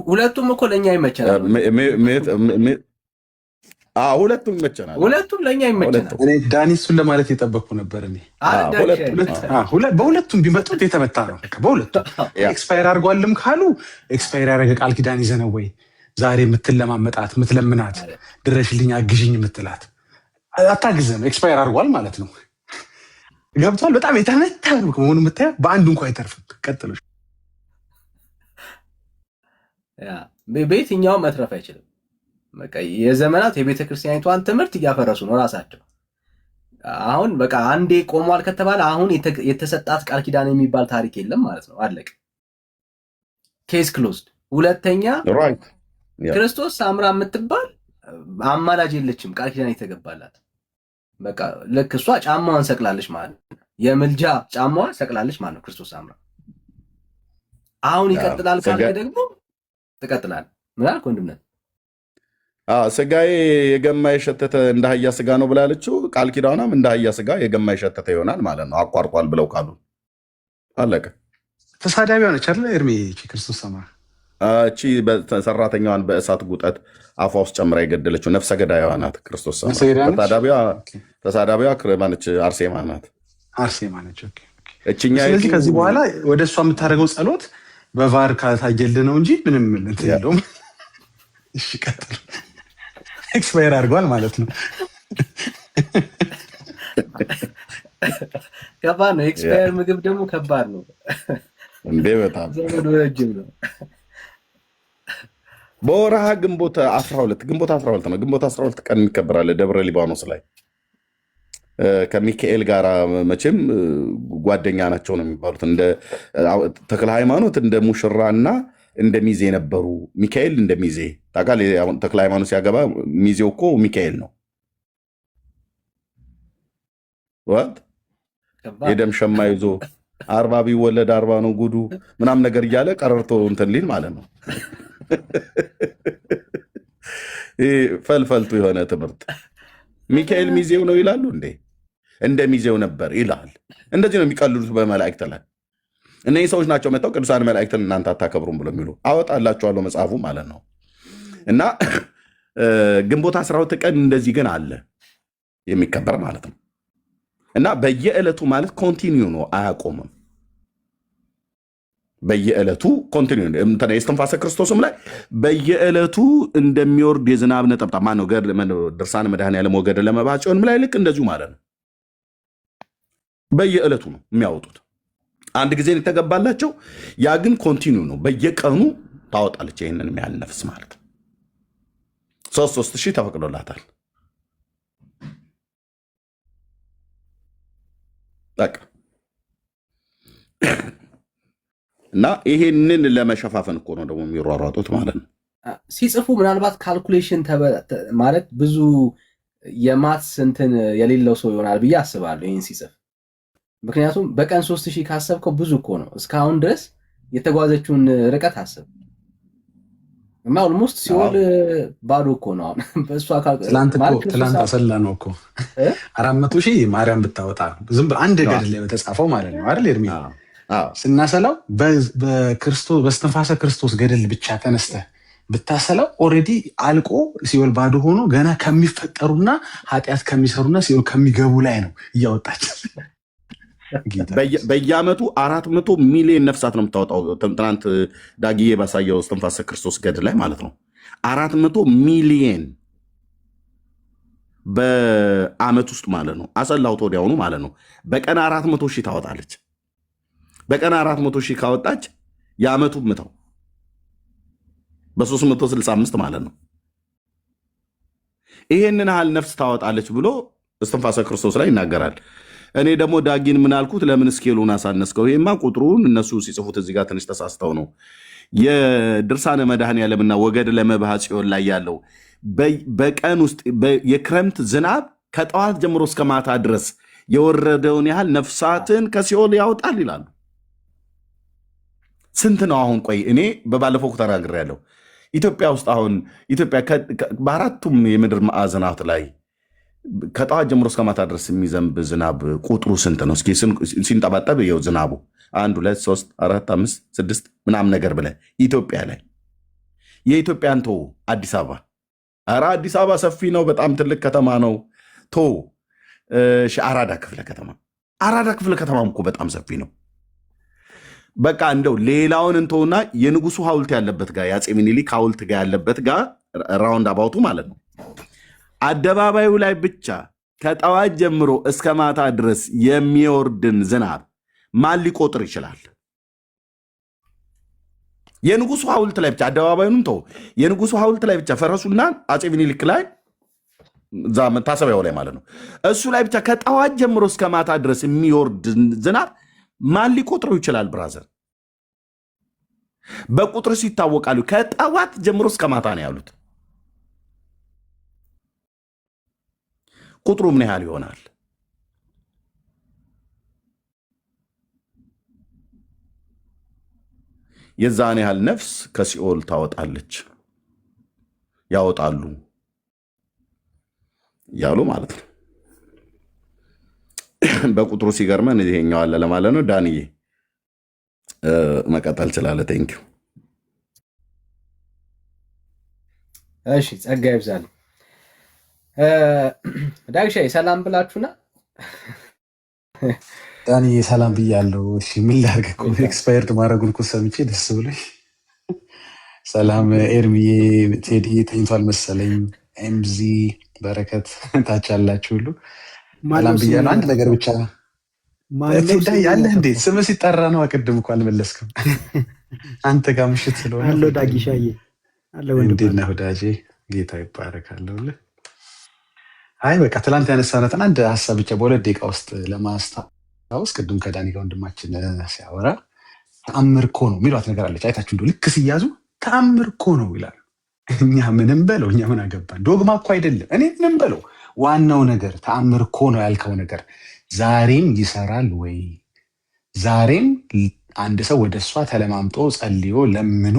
ሁለቱም እኮ ለእኛ ይመቸናል። ሁለቱም ይመቸናል። ሁለቱም ለእኛ ይመቸናል። እኔ ዳኒ እሱን ለማለት የጠበቅኩ ነበር። እኔ በሁለቱም ቢመጡት የተመታ ነው። በሁለቱም ኤክስፓየር አድርጓልም ካሉ ኤክስፓየር ያደረገ ቃል ኪዳን ይዘህ ነው ወይ ዛሬ የምትለማመጣት የምትለምናት ድረሽልኝ አግዥኝ የምትላት አታግዘም። ኤክስፓየር አድርጓል ማለት ነው። ገብቷል። በጣም የተመታ ነው መሆኑ የምታየው በአንዱ እንኳ አይተርፍም። ቀጥሎ በየትኛውም መትረፍ አይችልም። የዘመናት የቤተ ክርስቲያኒቷን ትምህርት እያፈረሱ ነው ራሳቸው። አሁን በቃ አንዴ ቆሟል ከተባለ አሁን የተሰጣት ቃል ኪዳን የሚባል ታሪክ የለም ማለት ነው። አለቅ ኬስ ክሎዝድ። ሁለተኛ ክርስቶስ ሳምራ የምትባል አማላጅ የለችም፣ ቃል ኪዳን የተገባላት። በቃ ልክ እሷ ጫማዋን ሰቅላለች ማለት ነው። የምልጃ ጫማዋን ሰቅላለች ማለት ነው ክርስቶስ ሳምራ። አሁን ይቀጥላል ካልከ ደግሞ ትቀጥላለህ። ምን አልክ ወንድምነት? ስጋዬ የገማ የሸተተ እንደ አህያ ስጋ ነው ብላለችው። ቃል ኪዳኗም እንደ አህያ ስጋ የገማ የሸተተ ይሆናል ማለት ነው። አቋርጧል ብለው ካሉ አለቀ። ተሳዳቢ ሆነች አይደል ኤርሚ? ክርስቶስ ሰምራ እቺ ሰራተኛዋን በእሳት ጉጠት አፏ ውስጥ ጨምራ የገደለችው ነፍሰ ገዳይዋ ናት። ክርስቶስ ተሳዳቢዋ ማነች? አርሴማ ናት። አርሴማ ነች። እችኛ ስለዚህ ከዚህ በኋላ ወደ እሷ የምታደርገው ጸሎት በቫር ካታጀል ነው እንጂ ምንም እንትን የለውም። እሺ ቀጥል። ኤክስፓየር አድርጓል ማለት ነው። ከባድ ነው። ኤክስፓየር ምግብ ደግሞ ከባድ ነው እንዴ! በጣም ዘመኑ ረጅም ነው። በወርሃ ግንቦት 12 ነው። ግንቦት 12 ቀን የሚከበራል ደብረ ሊባኖስ ላይ ከሚካኤል ጋር መቼም ጓደኛ ናቸው ነው የሚባሉት። እንደ ተክለ ሃይማኖት እንደ ሙሽራና እንደ ሚዜ ነበሩ። ሚካኤል እንደ ሚዜ ታውቃለህ። ተክለ ሃይማኖት ሲያገባ ሚዜው እኮ ሚካኤል ነው። የደም ሸማ ይዞ 40 ቢወለድ 40 ነው ጉዱ ምናምን ነገር እያለ ቀረርቶ እንትን ሊል ማለት ነው። ፈልፈልቱ የሆነ ትምህርት ሚካኤል ሚዜው ነው ይላሉ እንዴ? እንደ ሚዜው ነበር ይላል። እንደዚህ ነው የሚቀልሉት በመላእክት ላይ። እነዚህ ሰዎች ናቸው መጥተው ቅዱሳን መላእክትን እናንተ አታከብሩም ብሎ የሚሉ። አወጣላችኋለሁ መጽሐፉ ማለት ነው። እና ግንቦት 12 ቀን እንደዚህ ግን አለ የሚከበር ማለት ነው። እና በየዕለቱ ማለት ኮንቲኒው ነው፣ አያቆምም። በየዕለቱ ኮንቲኒው የእስትንፋሰ ክርስቶስም ላይ በየዕለቱ እንደሚወርድ የዝናብ ነጠብጣብ ማነው ድርሳነ መድኃኔዓለም ወገድለ መባዓ ጽዮንም ላይ ልክ እንደዚሁ ማለት ነው። በየዕለቱ ነው የሚያወጡት። አንድ ጊዜ የተገባላቸው፣ ያ ግን ኮንቲኒው ነው። በየቀኑ ታወጣለች ይህንን የሚያህል ነፍስ ማለት ነው። 3 ሺህ ተፈቅዶላታል። በቃ እና ይሄንን ለመሸፋፈን እኮ ነው ደግሞ የሚሯሯጡት ማለት ነው። ሲጽፉ ምናልባት ካልኩሌሽን ማለት ብዙ የማትስ እንትን የሌለው ሰው ይሆናል ብዬ አስባለሁ ይህን ሲጽፍ። ምክንያቱም በቀን 3000 ካሰብከው ብዙ እኮ ነው። እስካሁን ድረስ የተጓዘችውን ርቀት አስብ እና ኦልሞስት ሲኦል ባዶ እኮ ነው። በእሱ ትላንት አሰላ ነው እኮ 400,000 ማርያም ብታወጣ ዝም አንድ ገድል ላይ በተጻፈው ማለት ነው አይደል ኤርሚ? ስናሰላው በክርስቶስ በእስትንፋሰ ክርስቶስ ገድል ብቻ ተነስተ ብታሰላው ኦልሬዲ አልቆ ሲኦል ባዶ ሆኖ ገና ከሚፈጠሩና ኃጢአት ከሚሰሩና ሲኦል ከሚገቡ ላይ ነው እያወጣች ጌታ በየዓመቱ 400 ሚሊዮን ነፍሳት ነው የምታወጣው። ትናንት ዳግዬ ባሳየው እስትንፋሰ ክርስቶስ ገድል ላይ ማለት ነው 400 ሚሊዮን በዓመት ውስጥ ማለት ነው። አሰላሁት ወዲያውኑ ማለት ነው። በቀን 400 ሺህ ታወጣለች። በቀን 400 ሺህ ካወጣች የዓመቱ ምተው በ365 ማለት ነው። ይሄንን ያህል ነፍስ ታወጣለች ብሎ እስትንፋሰ ክርስቶስ ላይ ይናገራል። እኔ ደግሞ ዳጊን ምን አልኩት? ለምን ስኬሉን አሳነስከው? ይሄማ ቁጥሩን እነሱ ሲጽፉት እዚህ ጋር ትንሽ ተሳስተው ነው። የድርሳነ መድኃኔዓለምና ወገድ ለመባህ ጽዮን ላይ ያለው በቀን ውስጥ የክረምት ዝናብ ከጠዋት ጀምሮ እስከ ማታ ድረስ የወረደውን ያህል ነፍሳትን ከሲኦል ያወጣል ይላሉ። ስንት ነው አሁን? ቆይ እኔ በባለፈው ተናግሬያለሁ። ኢትዮጵያ ውስጥ አሁን ኢትዮጵያ በአራቱም የምድር ማዕዘናት ላይ ከጠዋት ጀምሮ እስከ ማታ ድረስ የሚዘንብ ዝናብ ቁጥሩ ስንት ነው? እስኪ ሲንጠባጠብ ይኸው ዝናቡ 1 2 3 4 5 6 ምናምን ነገር ብለህ ኢትዮጵያ ላይ የኢትዮጵያን ቶ አዲስ አበባ፣ ኧረ አዲስ አበባ ሰፊ ነው፣ በጣም ትልቅ ከተማ ነው። ቶ አራዳ ክፍለ ከተማ፣ አራዳ ክፍለ ከተማም እኮ በጣም ሰፊ ነው። በቃ እንደው ሌላውን እንተውና የንጉሱ ሐውልት ያለበት ጋር የአፄ ሚኒሊክ ሐውልት ጋር ያለበት ጋር ራውንድ አባውቱ ማለት ነው አደባባዩ ላይ ብቻ ከጠዋት ጀምሮ እስከ ማታ ድረስ የሚወርድን ዝናብ ማን ሊቆጥር ይችላል? የንጉሱ ሐውልት ላይ ብቻ አደባባዩንም ተው፣ የንጉሱ ሐውልት ላይ ብቻ ፈረሱና አፄ ሚኒሊክ ላይ እዛ መታሰቢያው ላይ ማለት ነው እሱ ላይ ብቻ ከጠዋት ጀምሮ እስከ ማታ ድረስ የሚወርድ ዝናብ ማን ሊቆጥረው ይችላል? ብራዘር በቁጥር ሲታወቃሉ። ከጠዋት ጀምሮ እስከ ማታ ነው ያሉት። ቁጥሩ ምን ያህል ይሆናል? የዛን ያህል ነፍስ ከሲኦል ታወጣለች፣ ያወጣሉ ያሉ ማለት ነው። በቁጥሩ ሲገርመን ይሄኛው አለ ለማለት ነው። ዳንዬ መቀጠል ችላለህ። ቴንኪው። እሺ ጸጋ ይብዛል። ዳግሻይ ሰላም ብላችሁና ዳንዬ ሰላም ብያለሁ። እሺ ምን ላድርግ እኮ ኤክስፓየርድ ማድረጉን እኮ ሰምቼ ደስ ብሎኝ። ሰላም ኤርሚዬ፣ ቴዲ ተኝቷል መሰለኝ፣ ኤምዚ በረከት ታች ያላችሁ ሁሉ ሰላም ብያለሁ። አንድ ነገር ብቻ ያለህ እንዴት ስም ሲጠራ ነው። ቅድም እኮ አልመለስክም። አንተ ጋር ምሽት ስለሆነ አለው ዳጊሻዬ አለው። እንዴት ነህ ወዳጄ? ጌታ ይባረካለሁልህ። አይ በቃ ትላንት ያነሳነትን አንድ ሀሳብ ብቻ በሁለት ደቂቃ ውስጥ ለማስታወስ፣ ቅድም ከዳኒ ጋር ወንድማችን ሲያወራ ተአምር እኮ ነው የሚሏት ነገር አለች። አይታችሁ እንደው ልክ ሲያዙ ተአምር እኮ ነው ይላሉ። እኛ ምንም በለው፣ እኛ ምን አገባን? ዶግማ እኮ አይደለም። እኔ ምንም በለው፣ ዋናው ነገር ተአምር እኮ ነው ያልከው ነገር ዛሬም ይሰራል ወይ? ዛሬም አንድ ሰው ወደ እሷ ተለማምጦ ጸልዮ ለምኖ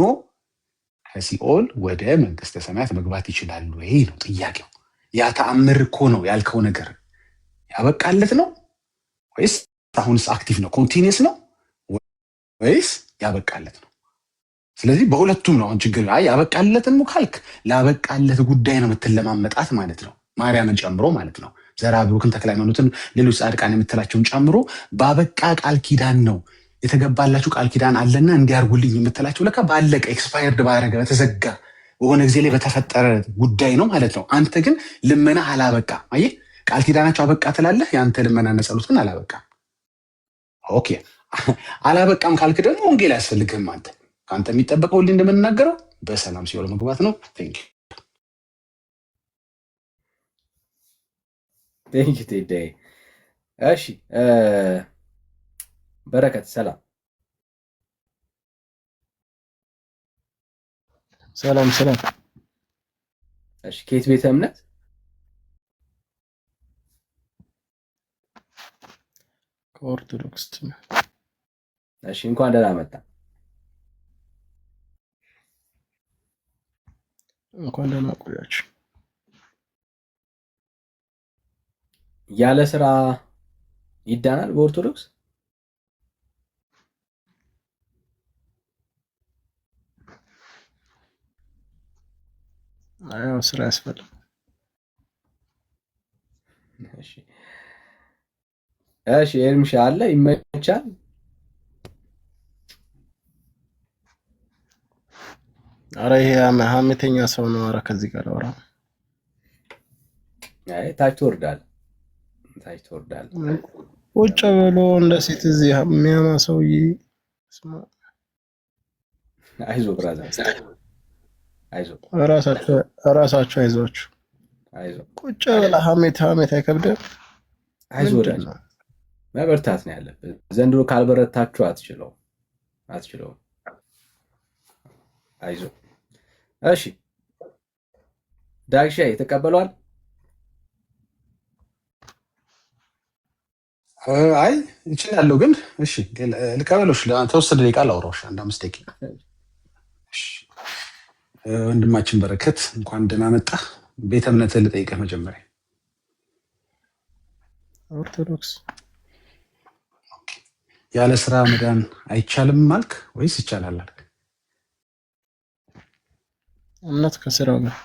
ከሲኦል ወደ መንግስተ ሰማያት መግባት ይችላል ወይ ነው ጥያቄው። ያ ተአምር እኮ ነው ያልከው ነገር ያበቃለት ነው ወይስ አሁንስ አክቲቭ ነው ኮንቲኒየስ ነው ወይስ ያበቃለት ነው? ስለዚህ በሁለቱም ነው ችግር። አይ ያበቃለትን ካልክ ላበቃለት ጉዳይ ነው የምትለማመጣት ማለት ነው። ማርያምን ጨምሮ ማለት ነው። ዘራ ብሩክን፣ ተክለ ሃይማኖትን፣ ሌሎች ጻድቃን የምትላቸውን ጨምሮ ባበቃ ቃል ኪዳን ነው የተገባላችሁ ቃል ኪዳን አለና እንዲያርጉልኝ የምትላቸው ለካ ባለቀ ኤክስፓየርድ ባረገ በተዘጋ በሆነ ጊዜ ላይ በተፈጠረ ጉዳይ ነው ማለት ነው። አንተ ግን ልመና አላበቃ። አየህ ቃል ኪዳናቸው አበቃ ትላለህ፣ የአንተ ልመናና ጸሎት ግን አላበቃም። ኦኬ አላበቃም ካልክ ደግሞ ወንጌል አያስፈልግህም። አንተ ከአንተ የሚጠበቀው ሁሌ እንደምንናገረው በሰላም ሲኦል መግባት ነው። ቴንክ ቴንክ ቴዳይ። እሺ በረከት ሰላም ሰላም ሰላም። እሺ ከየት ቤተ እምነት? ከኦርቶዶክስ። እሺ እንኳን ደህና መጣ። እንኳን ደህና ቆያችሁ። ያለ ስራ ይዳናል በኦርቶዶክስ? አዎ ስራ ያስፈልጋል። እሺ እሺ ኤርምሻ አለ ይመቻል። አረ ይሄ ሀሜተኛ ሰው ነው። አረ ከዚህ ጋር አውራ። አይ ታች ትወርዳለህ፣ ታች ትወርዳለህ። ቁጭ ብሎ እንደ ሴት እዚህ የሚያማ ሰውዬ። አይዞህ ብራዘር፣ አይዞህ፣ ራሳቸው አይዟችሁ። አይዞህ ቁጭ ብለህ ሀሜት አይከብድም። አይዞህ ወዳጅ፣ መበርታት ነው ያለብህ። ዘንድሮ ካልበረታችሁ አትችለውም። አይዞህ። እሺ ዳግሻይ ተቀበሏል። አይ እችላለሁ ግን እሺ ልቀበሎሽ። ለተወሰነ ደቂቃ ላውራሽ፣ 1-5 ደቂቃ። ወንድማችን በረከት እንኳን ደህና መጣህ። ቤተ እምነትህ ልጠይቅህ መጀመሪያ። ኦርቶዶክስ። ያለ ስራ መዳን አይቻልም አልክ ወይስ ይቻላል አልክ? እምነት ከስራው ጋር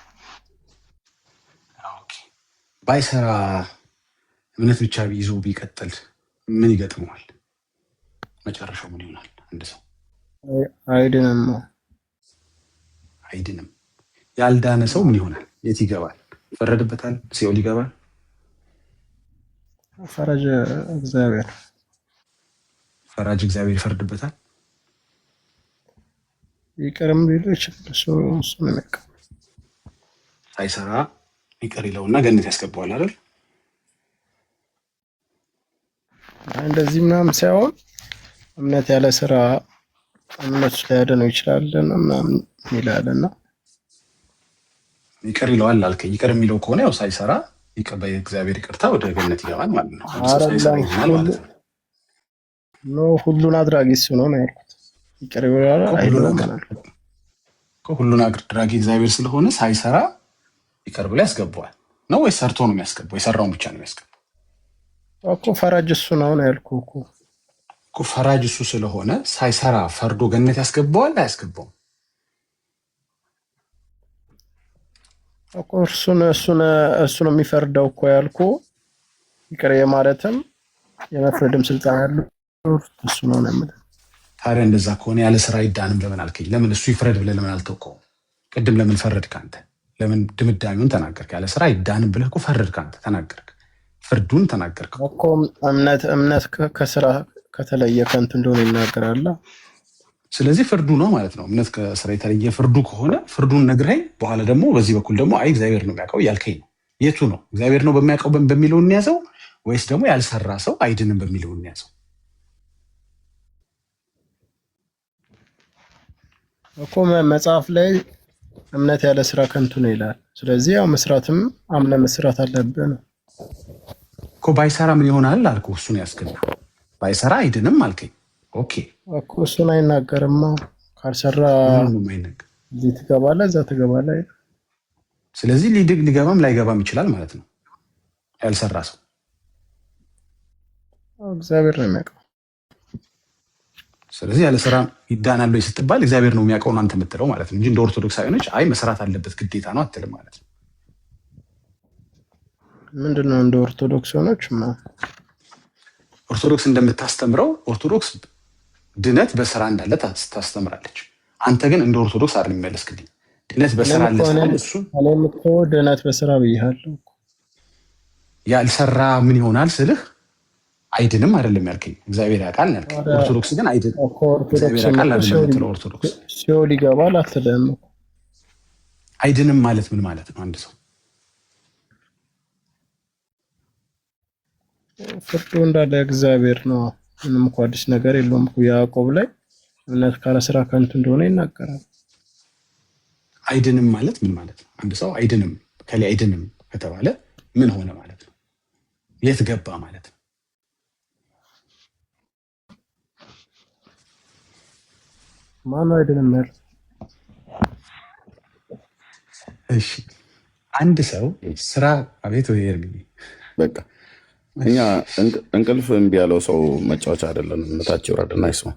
ባይሰራ እምነት ብቻ ቢይዞ ቢቀጥል ምን ይገጥመዋል? መጨረሻው ምን ይሆናል? አንድ ሰው አይድንም። ያልዳነ ሰው ምን ይሆናል? የት ይገባል? ይፈረድበታል? ሲኦል ይገባል? ፈራጅ እግዚአብሔር ይፈርድበታል? ይቅርም ሊሉ ይችላል። እሱ ነው የሚያውቀው። ሳይሰራ ይቅር ይለውና ገነት ያስገባዋል አይደል? እንደዚህ ምናምን ሳይሆን እምነት ያለ ስራ እምነቱ ሊያድነው ይችላል ምናምን ይላልና ይቅር ይለዋል አልከኝ። ይቅር የሚለው ከሆነ ያው ሳይሰራ በእግዚአብሔር ይቅርታ ወደ ገነት ይገባል ማለት ነው። ሁሉን አድራጊ እሱ ነው ያልኩት። ይቅር ይለዋል ሁሉን አድራጊ እግዚአብሔር ስለሆነ ሳይሰራ ይቅር ብሎ ያስገባዋል ነው ወይስ ሰርቶ ነው የሚያስገባው? የሰራውን ብቻ ነው የሚያስገባው እኮ። ፈራጅ እሱ ነው ያልኩህ እኮ። ፈራጅ እሱ ስለሆነ ሳይሰራ ፈርዶ ገነት ያስገባዋል አያስገባውም እኮ። እሱ ነው የሚፈርደው እኮ ያልኩህ። ይቅር የማለትም የመፍረድም ስልጣን ያለው እሱ ነው የምልህ። ታዲያ እንደዛ ከሆነ ያለ ስራ አይዳንም ለምን አልከኝ? ለምን እሱ ይፍረድ ብለህ ለምን አልተውከውም? ቅድም ለምን ፈረድክ አንተ? ለምን ድምዳሜውን ተናገርክ? ያለ ስራ አይዳንም ብለህ እኮ ፈረድክ አንተ፣ ተናገርክ፣ ፍርዱን ተናገርክ እኮ። እምነት ከስራ ከተለየ ከንቱ እንደሆነ ይናገራል። ስለዚህ ፍርዱ ነው ማለት ነው። እምነት ከስራ የተለየ ፍርዱ ከሆነ ፍርዱን ነግረኸኝ በኋላ ደግሞ በዚህ በኩል ደግሞ አይ እግዚአብሔር ነው የሚያውቀው እያልከኝ ነው። የቱ ነው እግዚአብሔር ነው በሚያውቀው በሚለው እንያዘው ወይስ ደግሞ ያልሰራ ሰው አይድንም በሚለው እንያዘው? እኮ መጽሐፍ ላይ እምነት ያለ ስራ ከንቱ ነው ይላል። ስለዚህ ያው መስራትም አምነ መስራት አለብህ ነው እኮ። ባይሰራ ምን ይሆናል አልኩህ። እሱን ያስገባ ባይሰራ አይድንም አልከኝ። ኦኬ እኮ እሱን አይናገርማ። ካልሰራ እዚህ ትገባለህ እዛ ትገባለህ። ስለዚህ ሊገባም ላይገባም ይችላል ማለት ነው ያልሰራ ሰው። እግዚአብሔር ነው የሚያውቀው። ስለዚህ ያለ ስራ ይዳናል ወይ ስትባል እግዚአብሔር ነው የሚያውቀው አንተ የምትለው ማለት ነው እንጂ እንደ ኦርቶዶክሳዊኖች አይ መስራት አለበት ግዴታ ነው አትልም ማለት ነው። ምንድነው እንደ ኦርቶዶክሳዊኖች ኦርቶዶክስ እንደምታስተምረው ኦርቶዶክስ ድነት በስራ እንዳለ ታስተምራለች። አንተ ግን እንደ ኦርቶዶክስ አይደል የሚመለስክልኝ። ድነት በስራ አለ ሳይሆን እሱ እኔም እኮ ድነት በስራ ብያለሁ። ያልሰራ ምን ይሆናል ስልህ አይድንም አይደለም ያልከኝ። እግዚአብሔር ያውቃል ያልከኝ። ኦርቶዶክስ ግን አይድን እግዚአብሔር ያውቃል አይደለም የምትለው ኦርቶዶክስ። ሲኦል ይገባል አትልም። አይድንም ማለት ምን ማለት ነው? አንድ ሰው ፍርዱ እንዳለ እግዚአብሔር ነው። ምንም እኮ አዲስ ነገር የለውም እኮ። ያዕቆብ ላይ እምነት ካለ ስራ ከንቱ እንደሆነ ይናገራል። አይድንም ማለት ምን ማለት ነው? አንድ ሰው አይድንም ከላይ አይድንም ከተባለ ምን ሆነ ማለት ነው? የት ገባ ማለት ነው? ማነው አይድንም ማለት? እሺ አንድ ሰው ስራ አቤት ወይ እርግኝ በቃ እኛ እንቅልፍ እምቢ ያለው ሰው መጫወቻ አይደለም። እምነታቸው ይውረድና ይስማ።